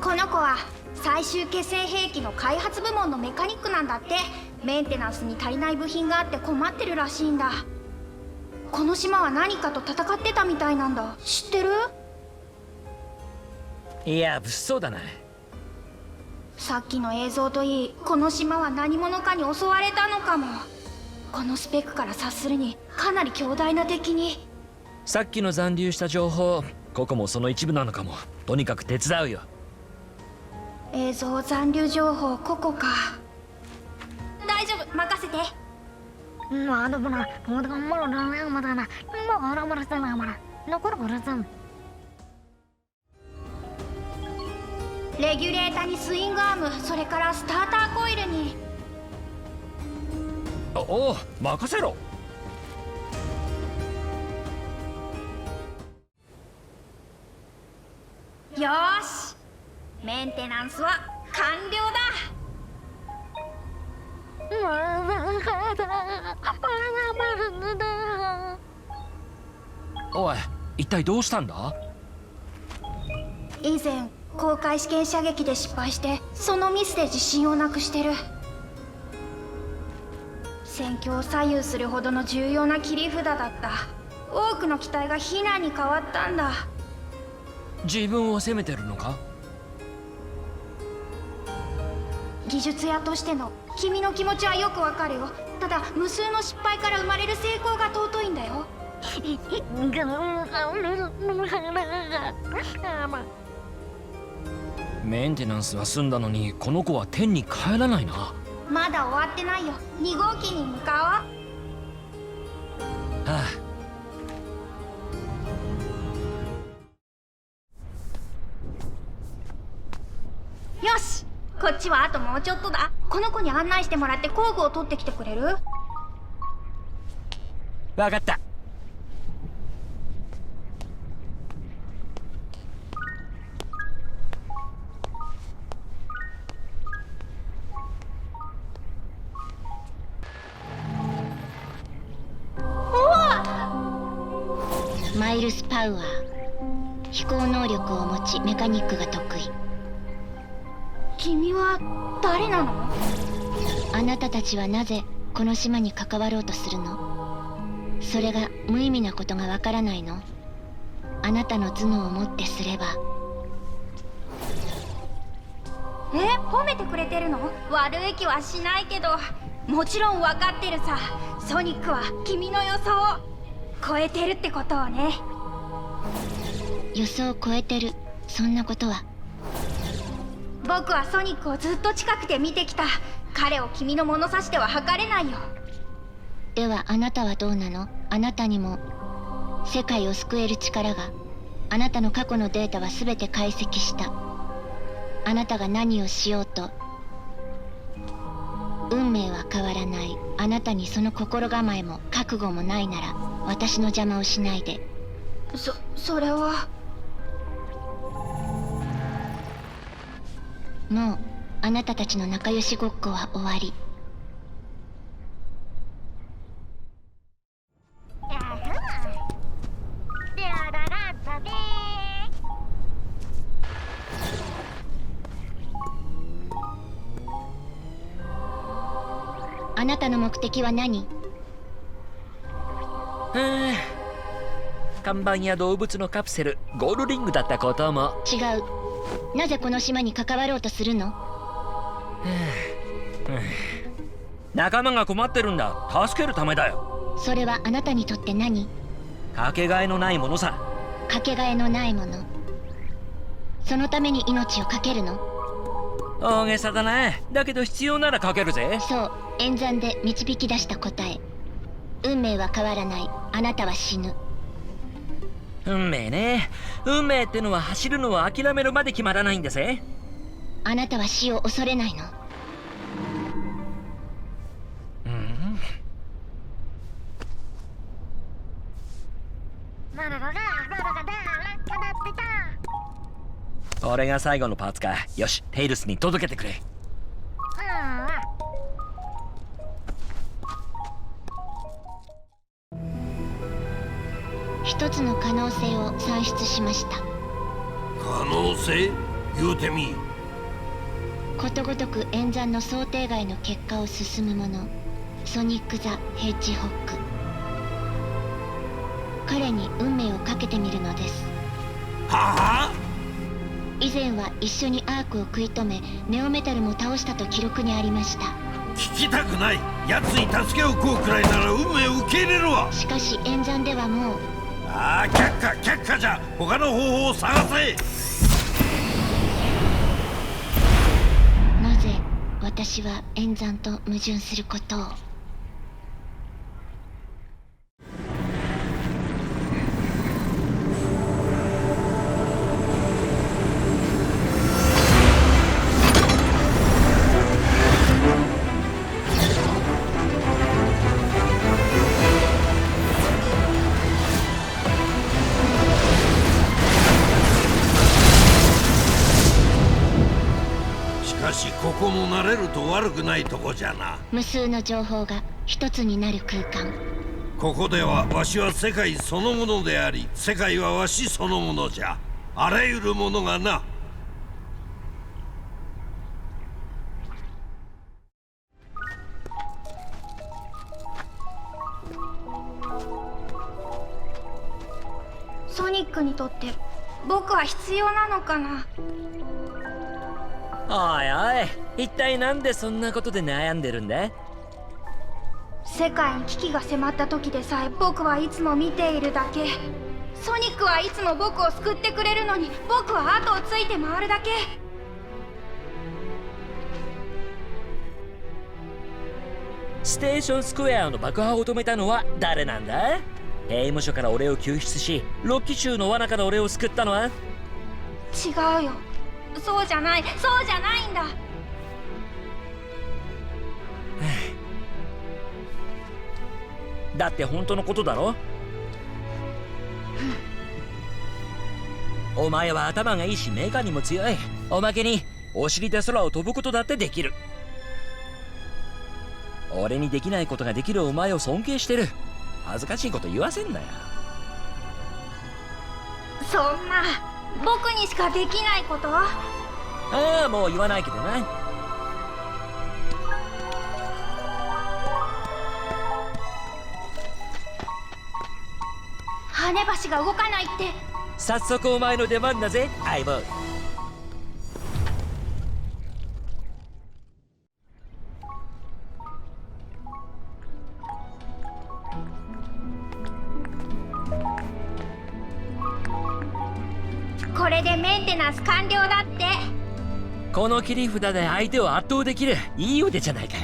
この子は最終決戦兵器の開発部門のメカニックなんだって。メンテナンスに足りない部品があって困ってるらしいんだ。この島は何かと戦ってたみたいなんだ。知ってる？いや、物騒だな。さっきの映像といい、この島は何者かに襲われたのかも。このスペックから察するにかなり強大な敵に。さっきの残留した情報、ここもその一部なのかも。とにかく手伝うよ。映像残留情報、ここか。大丈夫、任せて。レギュレータにスイングアーム、それからスターターコイルに。おお、任せろ。よーし、メンテナンスは完了だ。おい、一体どうしたんだ？以前公開試験射撃で失敗して、そのミスで自信をなくしてる。戦況を左右するほどの重要な切り札だった。多くの機体が避難に変わったんだ。自分を責めてるのか？技術屋としての君の気持ちはよくわかるよ。ただ無数の失敗から生まれる成功が尊いんだよ。メンテナンスは済んだのに、この子は天に帰らないな。まだ終わってないよ。2号機に向かはあ。よし、こっちはあともうちょっとだ。この子に案内してもらって工具を取ってきてくれる？わかった。マイルス・パウアー。飛行能力を持ちメカニックが得意。君は誰なの？あなたたちはなぜこの島に関わろうとするの？それが無意味なことがわからないの？あなたの頭脳をもってすれば。褒めてくれてるの？悪い気はしないけど。もちろん分かってるさ。ソニックは君の予想を超えてるってことをね。予想を超えてる？そんなことは。僕はソニックをずっと近くで見てきた。彼を君の物差しでは測れないよ。ではあなたはどうなの？あなたにも世界を救える力が。あなたの過去のデータは全て解析した。あなたが何をしようと運命は変わらない。あなたにその心構えも覚悟もないなら私の邪魔をしないで。それは。もうあなたたちの仲良しごっこは終わり。あなたの目的は何？看板や動物のカプセル、ゴールリングだったことも。違う。なぜこの島に関わろうとするの？仲間が困ってるんだ。助けるためだよ。それはあなたにとって何？かけがえのないものさ。かけがえのないもの。そのために命を懸けるの？大げさだな。だけど必要ならかけるぜ。そう、演算で導き出した答え。運命は変わらない。あなたは死ぬ。運命ね。運命ってのは走るのを諦めるまで決まらないんだぜ。あなたは死を恐れないの？これが最後のパーツか。よし、テイルスに届けてくれ。一つの可能性を算出しました。可能性？言うてみ。ことごとく演算の想定外の結果を進む者、ソニック・ザ・ヘッジホック。彼に運命をかけてみるのです。はあ？以前は一緒にアークを食い止め、ネオメタルも倒したと記録にありました。聞きたくない。奴に助けを請うくらいなら運命を受け入れるわ。しかし演算ではもう。ああ、却下じゃ。他の方法を探せ。なぜ私は演算と矛盾することを。ここも慣れると悪くないとこじゃな。無数の情報が一つになる空間。ここではわしは世界そのものであり、世界はわしそのものじゃ。あらゆるものがな。ソニックにとって僕は必要なのかな？おいおい、一体なんでそんなことで悩んでるんだ？世界に危機が迫った時でさえ僕はいつも見ているだけ。ソニックはいつも僕を救ってくれるのに、僕は後をついて回るだけ。ステーションスクエアの爆破を止めたのは誰なんだ？刑務所から俺を救出し、ロッキ州の罠から俺を救ったのは？違うよ。そうじゃないんだ。だって本当のことだろ？お前は頭がいいしメカにも強い。おまけにお尻で空を飛ぶことだってできる。俺にできないことができるお前を尊敬してる。恥ずかしいこと言わせんなよ。そんな、僕にしかできないこと？ああ、もう言わないけどな。跳ね橋が動かないって。早速お前の出番だぜ、相棒。これでメンテナンス完了だって。この切り札で相手を圧倒できる。いい腕じゃないか。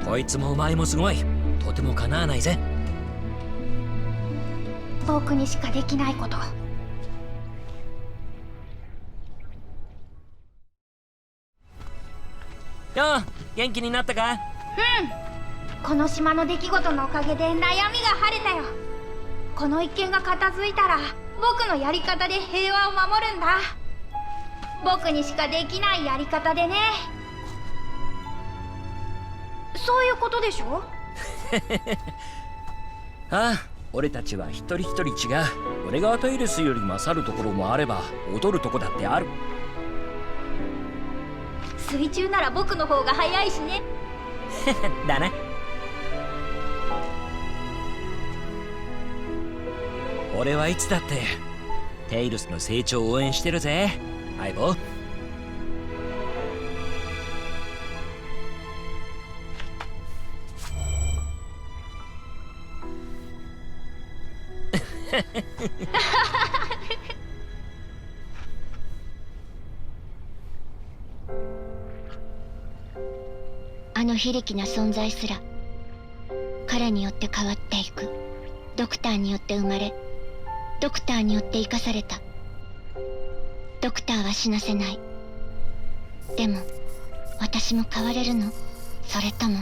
こいつもお前もすごい。とてもかなわないぜ。僕にしかできないこと。よう、元気になったか？この島の出来事のおかげで悩みが晴れたよ。この一件が片付いたら僕のやり方で平和を守るんだ。僕にしかできないやり方でね。そういうことでしょ？ああ、俺たちは一人一人違う。俺がアタイレスより勝るところもあれば劣るとこだってある。水中なら僕の方が早いしね。だな。俺はいつだってテイルスの成長を応援してるぜ、相棒。あの非力な存在すら彼によって変わっていく。ドクターによって生まれ、ドクターによって生かされた。ドクターは死なせない。でも私も変われるの？それとも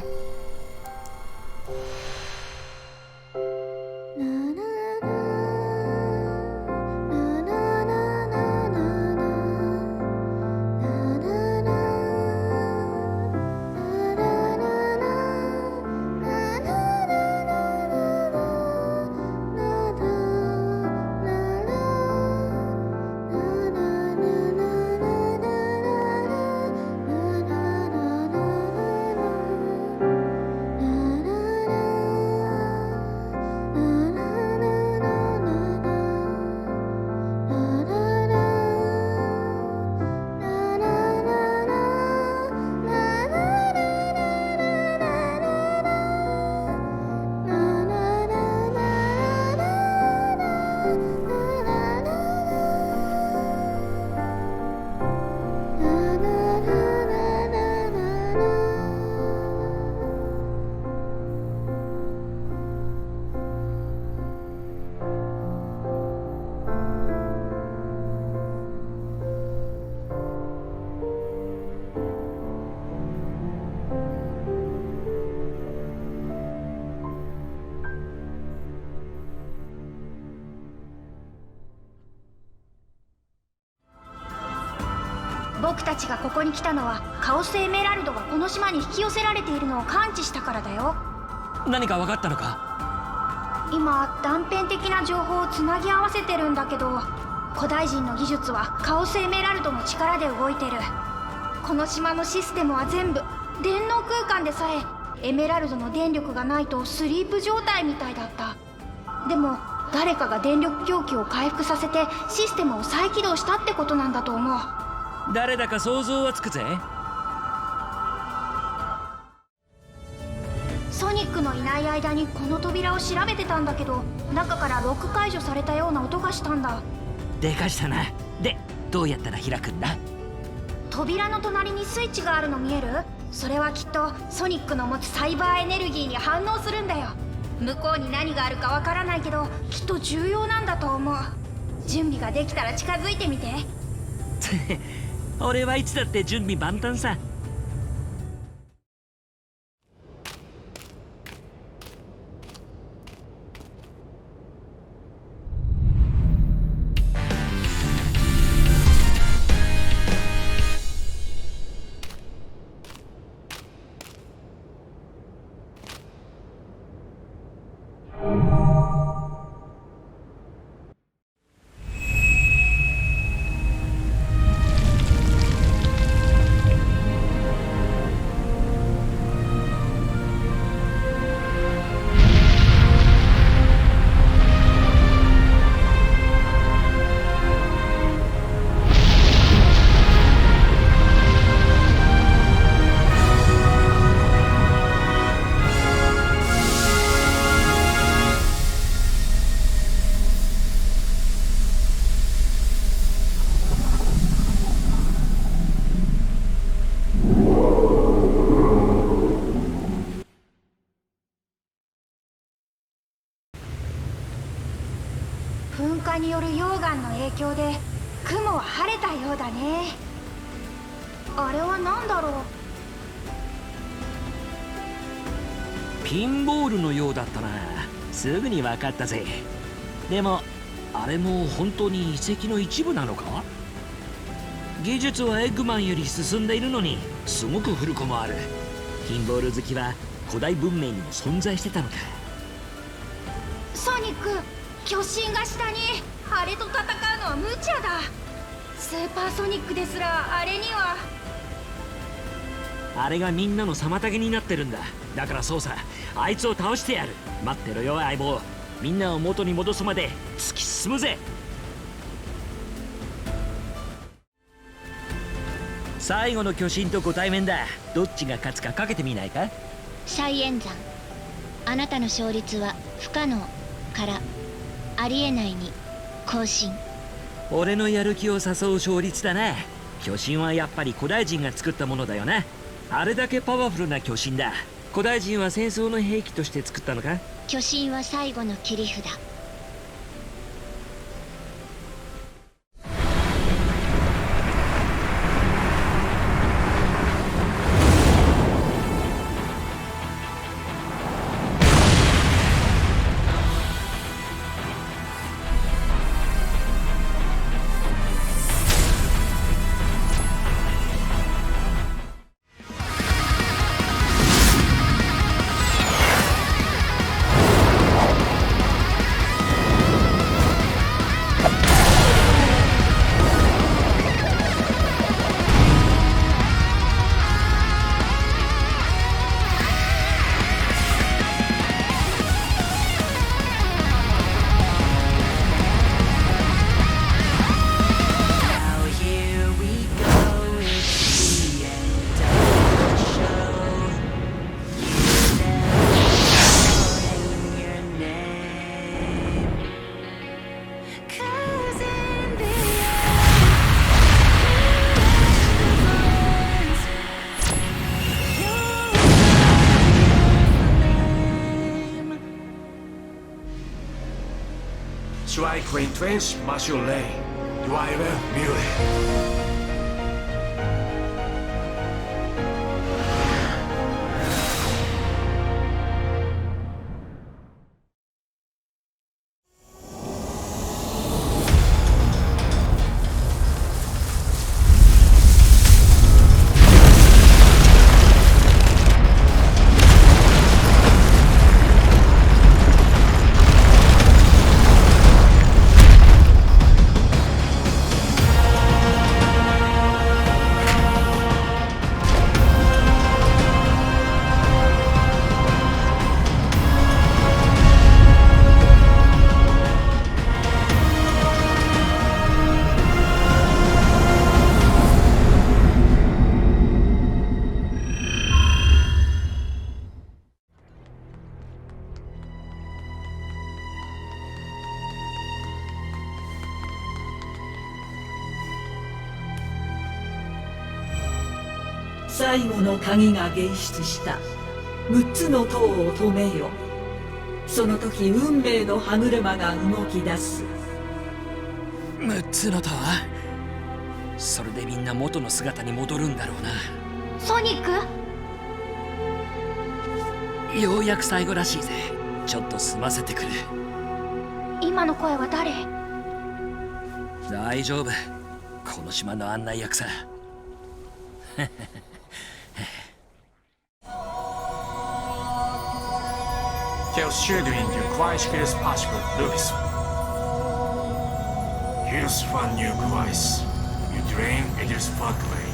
僕たちがここに来たのはカオスエメラルドがこの島に引き寄せられているのを感知したからだよ。何か分かったのか？今断片的な情報をつなぎ合わせてるんだけど、古代人の技術はカオスエメラルドの力で動いてる。この島のシステムは全部電脳空間でさえエメラルドの電力がないとスリープ状態みたいだった。でも誰かが電力供給を回復させてシステムを再起動したってことなんだと思う。誰だか想像はつくぜ。ソニックのいない間にこの扉を調べてたんだけど、中からロック解除されたような音がしたんだ。でかしたな。で、どうやったら開くんだ？扉の隣にスイッチがあるの見える？それはきっとソニックの持つサイバーエネルギーに反応するんだよ。向こうに何があるかわからないけど、きっと重要なんだと思う。準備ができたら近づいてみて。俺はいつだって準備万端さ。噴火による溶岩の影響で雲は晴れたようだね。あれは何だろう？ピンボールのようだったな。すぐに分かったぜ。でもあれも本当に遺跡の一部なのか？技術はエッグマンより進んでいるのにすごく古くもある。ピンボール好きは古代文明にも存在してたのか。ソニック、巨神が下に。あれと戦うのは無茶だ。スーパーソニックですらあれには。あれがみんなの妨げになってるんだ。だからそうさ、あいつを倒してやる。待ってろよ相棒。みんなを元に戻すまで突き進むぜ。最後の巨神とご対面だ。どっちが勝つかかけてみないか。最演山、あなたの勝率は不可能からありえないに更新。俺のやる気を誘う勝率だな。巨神はやっぱり古代人が作ったものだよな。あれだけパワフルな巨神だ。古代人は戦争の兵器として作ったのか。巨神は最後の切り札。Strike Trench, Marshall Lane, Driver Mule. 最後の鍵が現出した6つの塔を止めよ。その時運命の歯車が動き出す。6つの塔。それでみんな元の姿に戻るんだろうな。ソニック、ようやく最後らしいぜ。ちょっと済ませてくれ。今の声は誰？大丈夫、この島の案内役さ。Tell Shadowing to quiet as possible, Lucas. Here's one new device. You drain it is fuckway.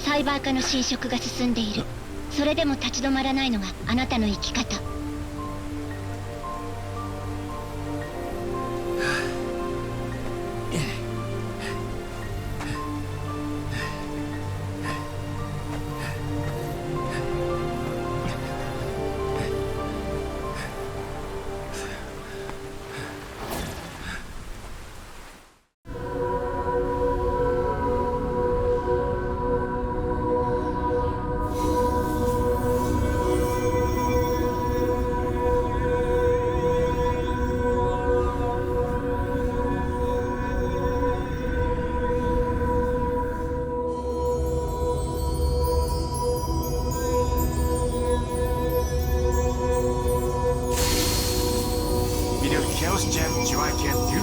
サイバー化の侵食が進んでいる。それでも立ち止まらないのがあなたの生き方。Chaos Gem Joy can do?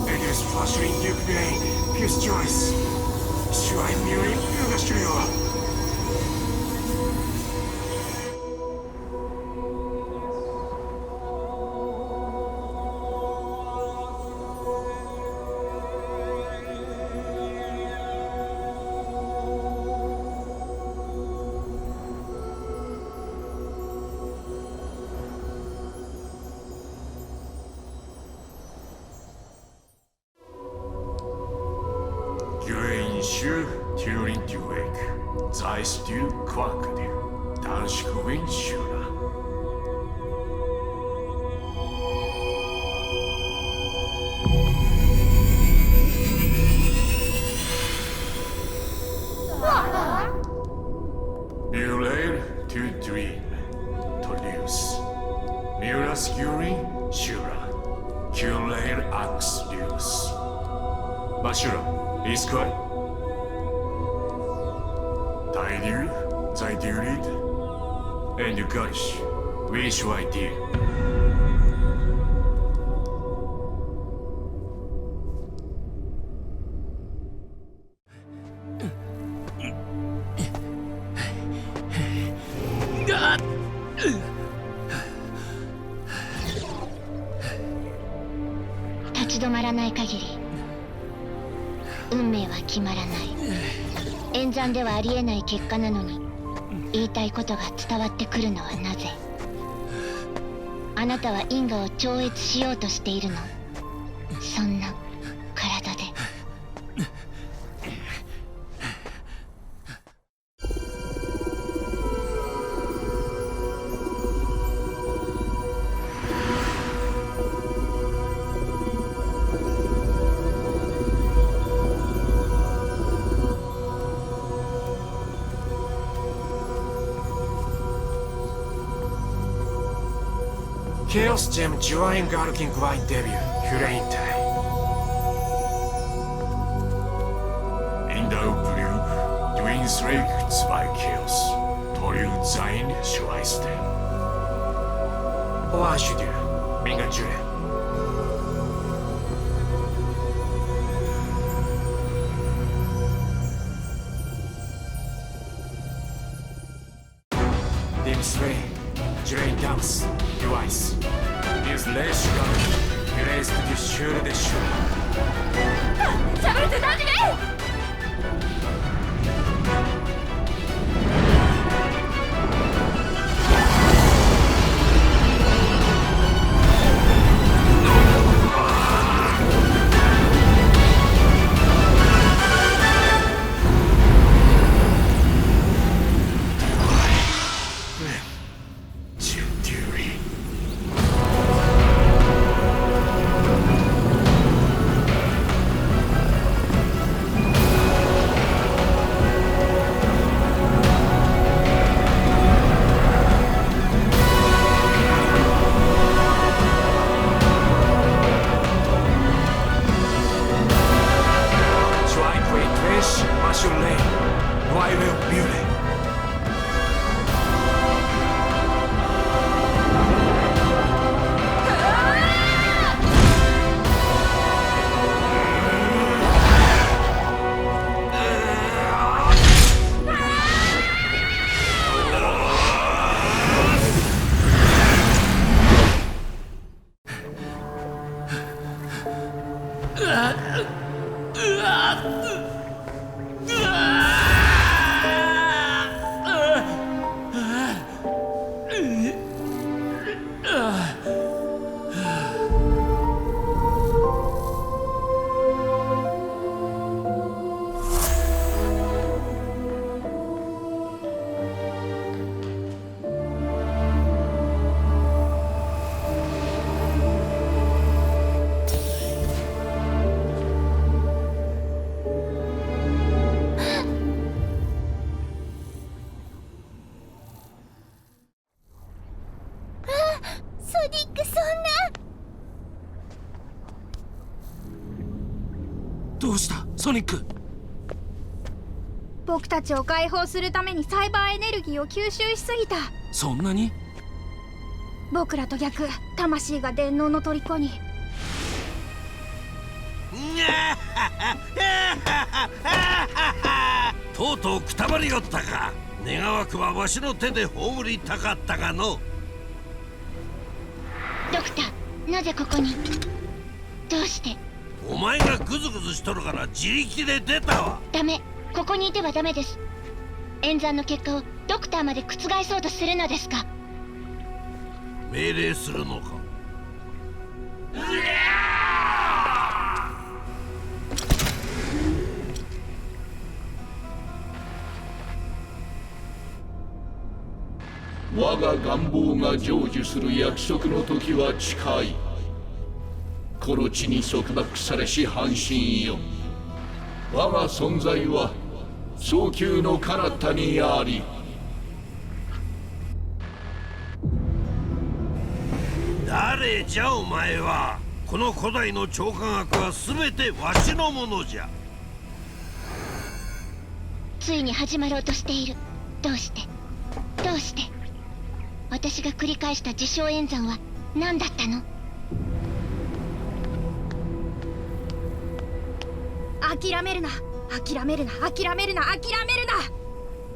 It is frustrating Duke Day, his choice. Should I mirror Yugashuyo? Sure, Turing Duke, Zeiss du Quackadu, Danschkuin Shura. Mulair to dream, to lose. Muraskuri, Shura, Kulair ax lose. Bashura, is good. They do it, and you gosh, wish I did. Touch 立ち止まらない限り運命は決まらない。演算ではありえない結果なのに言いたいことが伝わってくるのはなぜ？あなたは因果を超越しようとしているの？そんな体で。Chaos Gem Join Galkin Gwine Debut, Hyreinte. In the Blue, Twins Lake by Chaos, Toru Zain Schweiste. What should you do? Minga Jure. Dim Sway, Drain Dance, Device. Is less gun, erased the sure the sure. ソニック。僕たちを解放するためにサイバーエネルギーを吸収しすぎた。そんなに？僕らと逆、魂が電脳の虜に。とうとうくたばりよったか。願わくはわしの手で葬りたかったがの。ドクター、なぜここに？どうして？お前がグズグズしとるから自力で出たわ。ダメ、ここにいてはダメです。演算の結果をドクターまで覆そうとするのですか？命令するのか？我が願望が成就する約束の時は近い。この地に束縛されし半身よ、我が存在は早急の彼方にあり。誰じゃお前は。この古代の超科学は全てわしのものじゃ。ついに始まろうとしている。どうして？どうして？私が繰り返した自称演算は何だったの？諦めるな、諦めるな、諦めるな、諦めるな。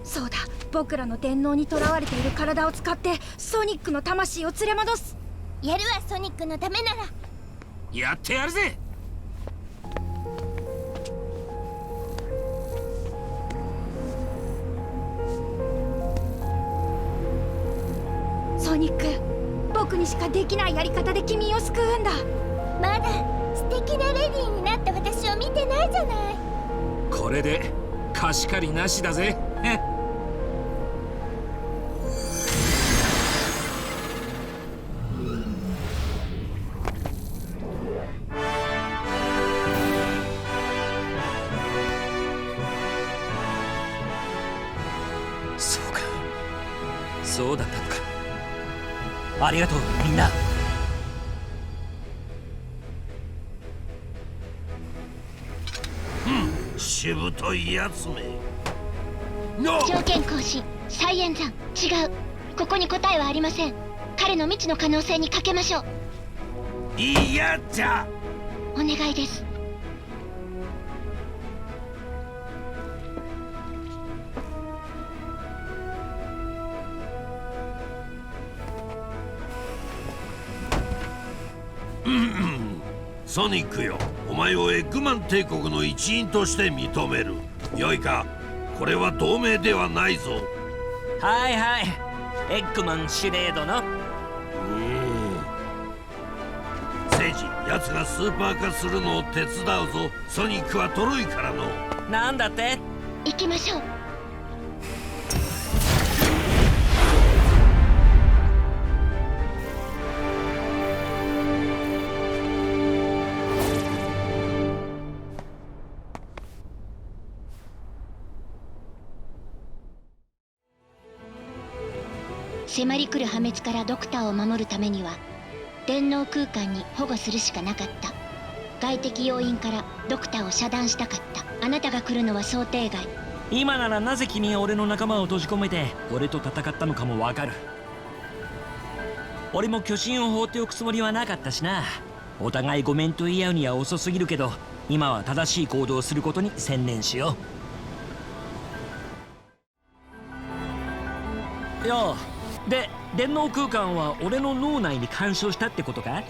そうだ、僕らの電脳にとらわれている体を使ってソニックの魂を連れ戻す。やるわ、ソニックのためなら。やってやるぜ。ソニック、僕にしかできないやり方で君を救うんだ。まだ素敵なレディーになった私を見てないじゃない。これで貸し借りなしだぜ。そうか、そうだったのか。ありがとうみんな。しぶといやつめ。条件更新、再演算、違う。ここに答えはありません。彼の未知の可能性にかけましょう。いやじゃ。お願いです。ソニックよ、お前をエッグマン帝国の一員として認める。よいか、これは同盟ではないぞ。はいはい、エッグマン司令殿。聖司、奴がスーパー化するのを手伝うぞ。ソニックはトロイからの。なんだって？行きましょう。迫り来る破滅からドクターを守るためには電脳空間に保護するしかなかった。外的要因からドクターを遮断したかった。あなたが来るのは想定外。今ならなぜ君が俺の仲間を閉じ込めて俺と戦ったのかもわかる。俺も巨神を放っておくつもりはなかったしな。お互いごめんと言い合うには遅すぎるけど、今は正しい行動をすることに専念しよう。ようで、電脳空間は俺の脳内に干渉したってことか？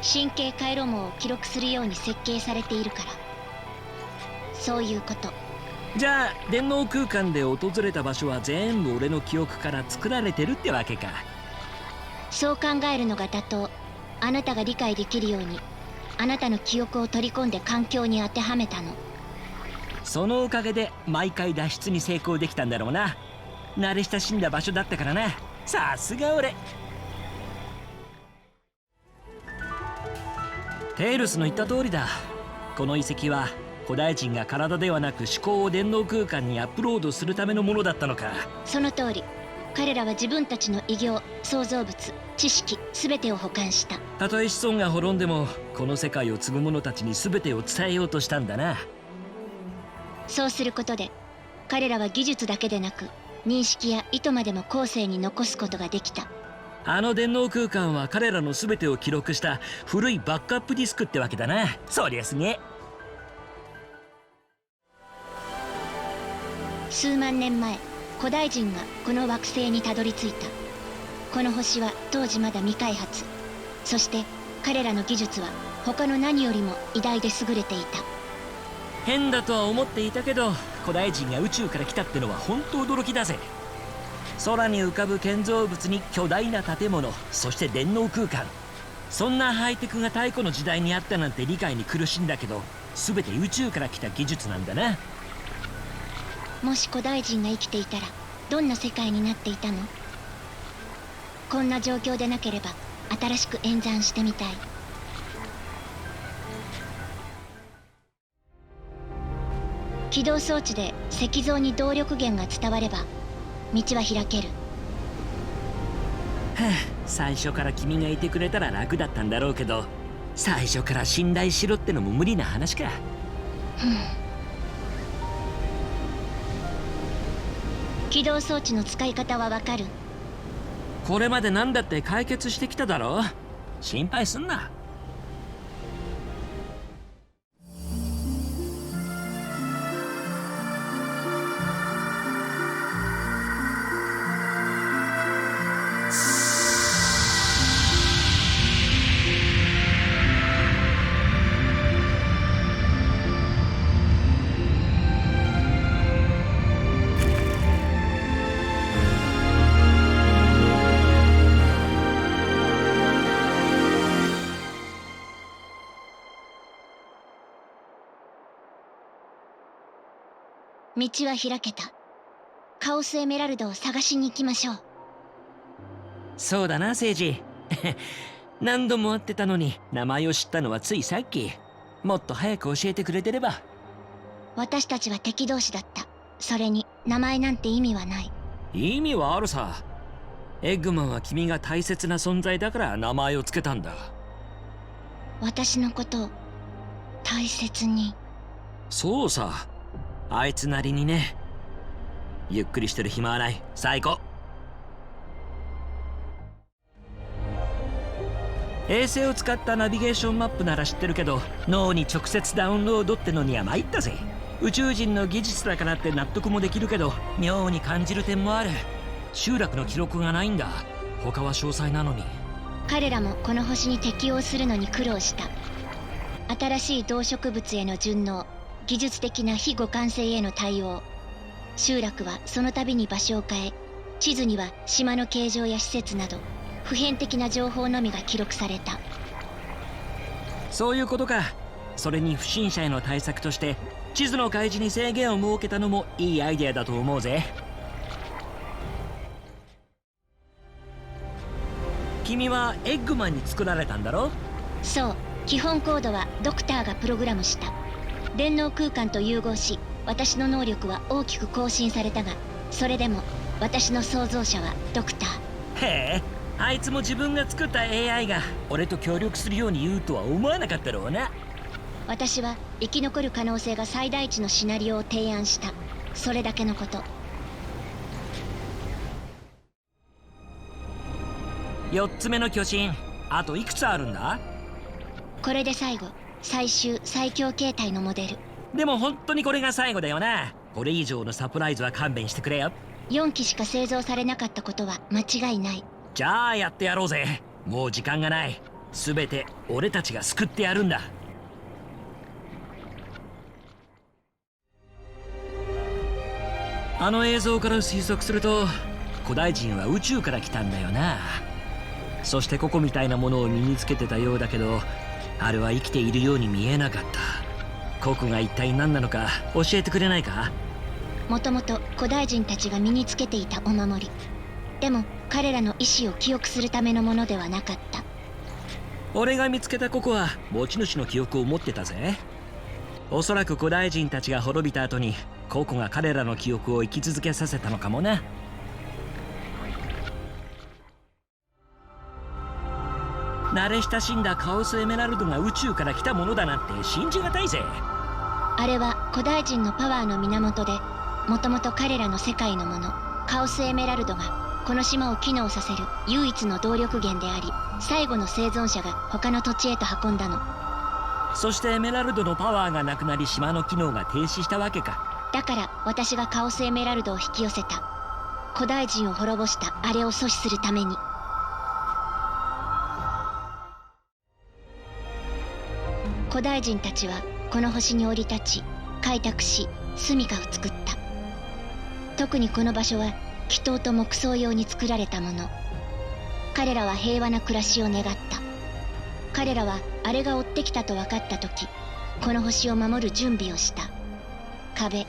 神経回路網を記録するように設計されているから。そういうこと。じゃあ電脳空間で訪れた場所は全部俺の記憶から作られてるってわけか。そう考えるのが妥当。あなたが理解できるようにあなたの記憶を取り込んで環境に当てはめたの。そのおかげで毎回脱出に成功できたんだろうな。慣れ親しんだ場所だったからな。さすが俺。テイルスの言った通りだ。この遺跡は古代人が体ではなく思考を電脳空間にアップロードするためのものだったのか。その通り。彼らは自分たちの偉業、創造物、知識全てを保管した。たとえ子孫が滅んでもこの世界を継ぐ者たちに全てを伝えようとしたんだな。そうすることで彼らは技術だけでなく認識や意図までも後世に残すことができた。あの電脳空間は彼らの全てを記録した古いバックアップディスクってわけだな。そりゃすげえ。数万年前、古代人がこの惑星にたどり着いた。この星は当時まだ未開発。そして彼らの技術は他の何よりも偉大で優れていた。変だとは思っていたけど、古代人が宇宙から来たってのは本当驚きだぜ。空に浮かぶ建造物に巨大な建物、そして電脳空間。そんなハイテクが太古の時代にあったなんて理解に苦しんだけど、全て宇宙から来た技術なんだな。もし古代人が生きていたらどんな世界になっていたの？こんな状況でなければ新しく演算してみたい。起動装置で石像に動力源が伝われば道は開ける。最初から君がいてくれたら楽だったんだろうけど、最初から信頼しろってのも無理な話か。起動装置の使い方はわかる？これまで何だって解決してきただろ。心配すんな。道は開けた。カオスエメラルドを探しに行きましょう。そうだな、聖司。何度も会ってたのに名前を知ったのはついさっき。もっと早く教えてくれてれば。私たちは敵同士だった。それに名前なんて意味はない。意味はあるさ。エッグマンは君が大切な存在だから名前をつけたんだ。私のことを大切に。そうさ、あいつなりにね。ゆっくりしてる暇はない。さあ行こう。衛星を使ったナビゲーションマップなら知ってるけど、脳に直接ダウンロードってのには参ったぜ。宇宙人の技術だからって納得もできるけど、妙に感じる点もある。集落の記録がないんだ。他は詳細なのに。彼らもこの星に適応するのに苦労した。新しい動植物への順応、技術的な非互換性への対応。集落はその度に場所を変え、地図には島の形状や施設など普遍的な情報のみが記録された。そういうことか。それに不審者への対策として地図の開示に制限を設けたのもいいアイデアだと思うぜ。君はエッグマンに作られたんだろ？そう、基本コードはドクターがプログラムした。電脳空間と融合し、私の能力は大きく更新されたが、それでも私の創造者はドクター。へえ、あいつも自分が作った AI が俺と協力するように言うとは思わなかったろうな。私は生き残る可能性が最大値のシナリオを提案した。それだけのこと。4つ目の巨人、あといくつあるんだ？これで最後、最終最強形態のモデル。でも本当にこれが最後だよな。これ以上のサプライズは勘弁してくれよ。4機しか製造されなかったことは間違いない。じゃあやってやろうぜ。もう時間がない。全て俺たちが救ってやるんだ。あの映像から推測すると古代人は宇宙から来たんだよな。そしてここみたいなものを身につけてたようだけど、あれは生きているように見えなかった。ここが一体何なのか教えてくれないか？もともと古代人たちが身につけていたお守り。でも彼らの意志を記憶するためのものではなかった。俺が見つけたここは持ち主の記憶を持ってたぜ。おそらく古代人たちが滅びた後にココが彼らの記憶を生き続けさせたのかもな。慣れ親しんだカオスエメラルドが宇宙から来たものだなんて信じがたいぜ。あれは古代人のパワーの源で、もともと彼らの世界のものカオスエメラルドがこの島を機能させる唯一の動力源であり、最後の生存者が他の土地へと運んだの。そしてエメラルドのパワーがなくなり、島の機能が停止したわけか。だから私がカオスエメラルドを引き寄せた。古代人を滅ぼしたあれを阻止するために。古代人たちはこの星に降り立ち、開拓し住処を作った。特にこの場所は祈祷と木葬用に作られたもの。彼らは平和な暮らしを願った。彼らはあれが追ってきたと分かった時、この星を守る準備をした。壁、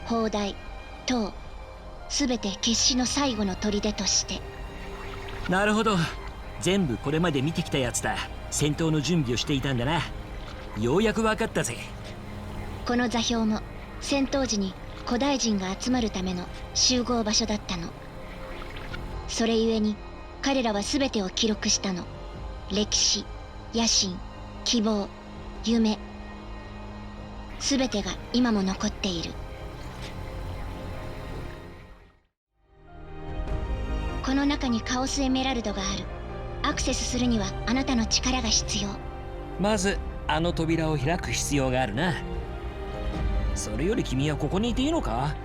砲台、塔、すべて決死の最後の砦として。なるほど、全部これまで見てきたやつだ。戦闘の準備をしていたんだな。ようやく分かったぜ。この座標も戦闘時に古代人が集まるための集合場所だったの。それゆえに彼らは全てを記録したの。歴史、野心、希望、夢、全てが今も残っている。この中にカオスエメラルドがある。アクセスするにはあなたの力が必要。まずあの扉を開く必要があるな。それより君はここにいていいのか？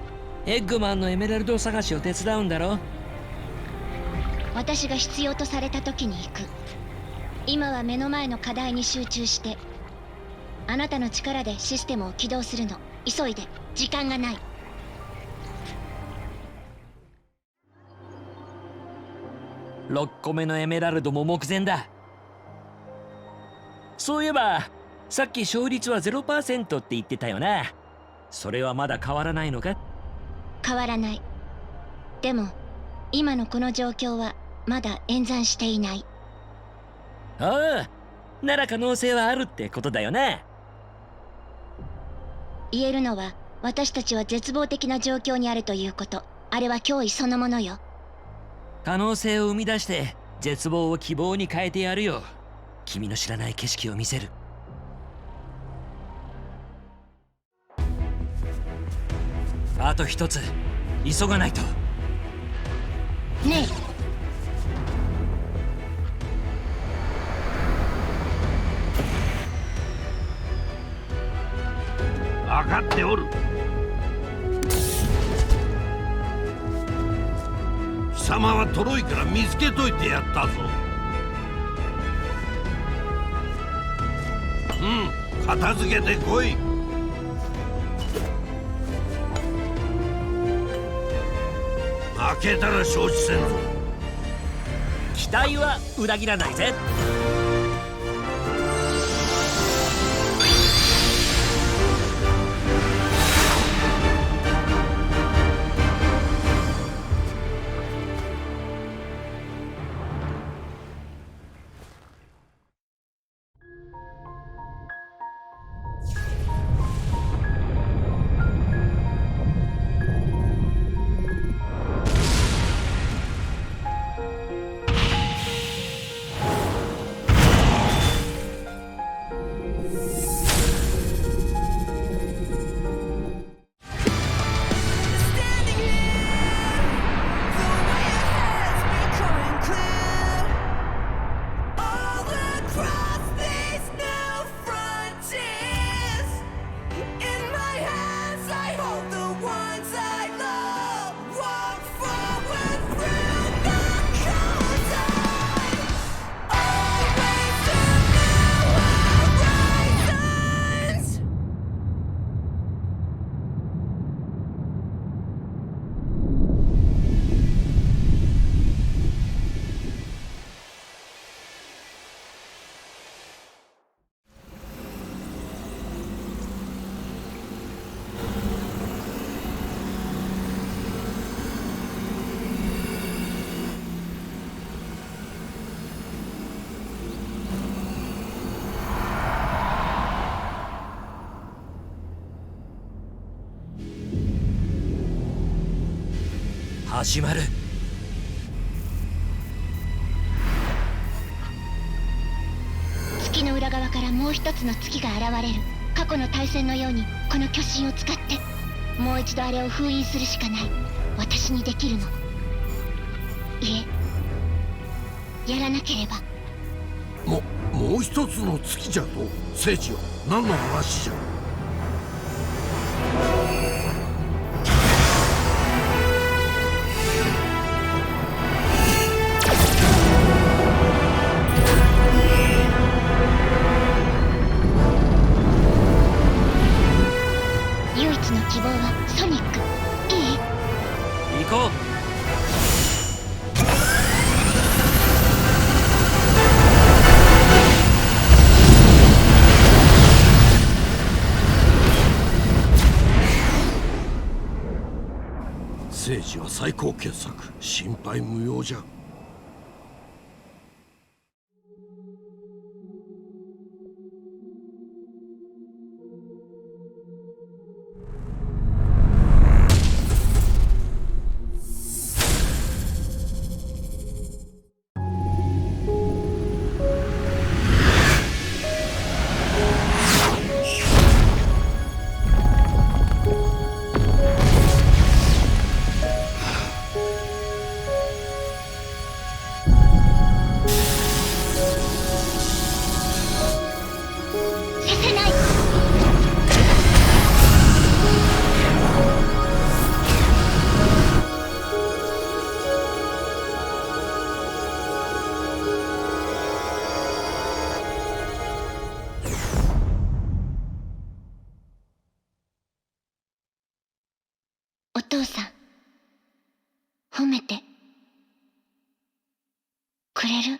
エッグマンのエメラルド探しを手伝うんだろ？私が必要とされた時に行く。今は目の前の課題に集中して。あなたの力でシステムを起動するの。急いで、時間がない。6個目のエメラルドも目前だ。そういえばさっき勝率は 0% って言ってたよな。それはまだ変わらないのか？変わらない。でも今のこの状況はまだ演算していない。ああ、なら可能性はあるってことだよな。言えるのは私たちは絶望的な状況にあるということ。あれは脅威そのものよ。可能性を生み出して絶望を希望に変えてやるよ。君の知らない景色を見せる。あと一つ、急がないと。ね分かっておる。貴様はトロイから見つけといてやったぞ。片付けてこい。負けたら承知せんぞ。期待は裏切らないぜ。始まる。月の裏側からもう一つの月が現れる。確過去の対戦のようにこの巨神を使ってもう一度あれを封印するしかない。私にできるの。いえ、やらなければ。もう一つの月じゃと？聖司よ、何の話じゃ？唯一の希望はソニック。いい？行こう。聖司は最高傑作、心配無用じゃ。お父さん、褒めてくれる？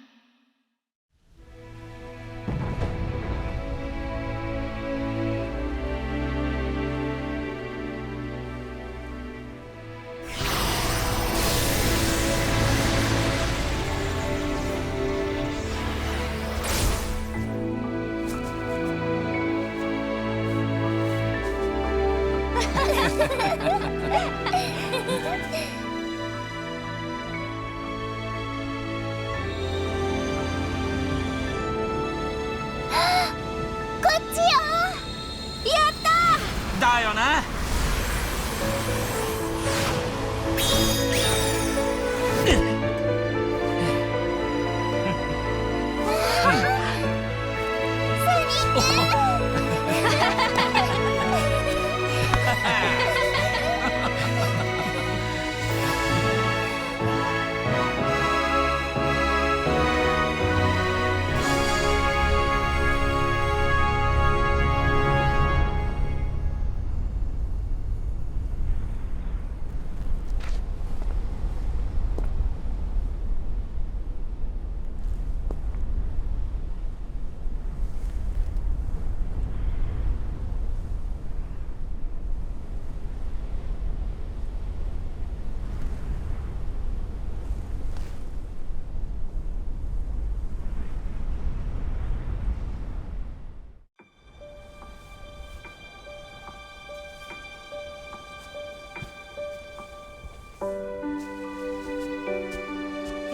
だよな。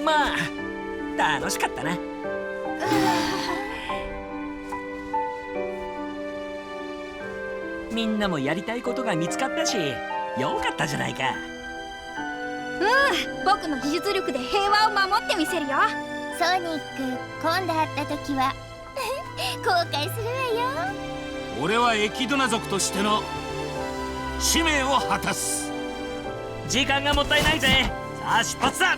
まあ楽しかったな。みんなもやりたいことが見つかったし、よかったじゃないか。僕の技術力で平和を守ってみせるよ。ソニック、今度会った時は後悔するわよ。俺はエキドナ族としての使命を果たす。時間がもったいないぜ。さあ出発だ。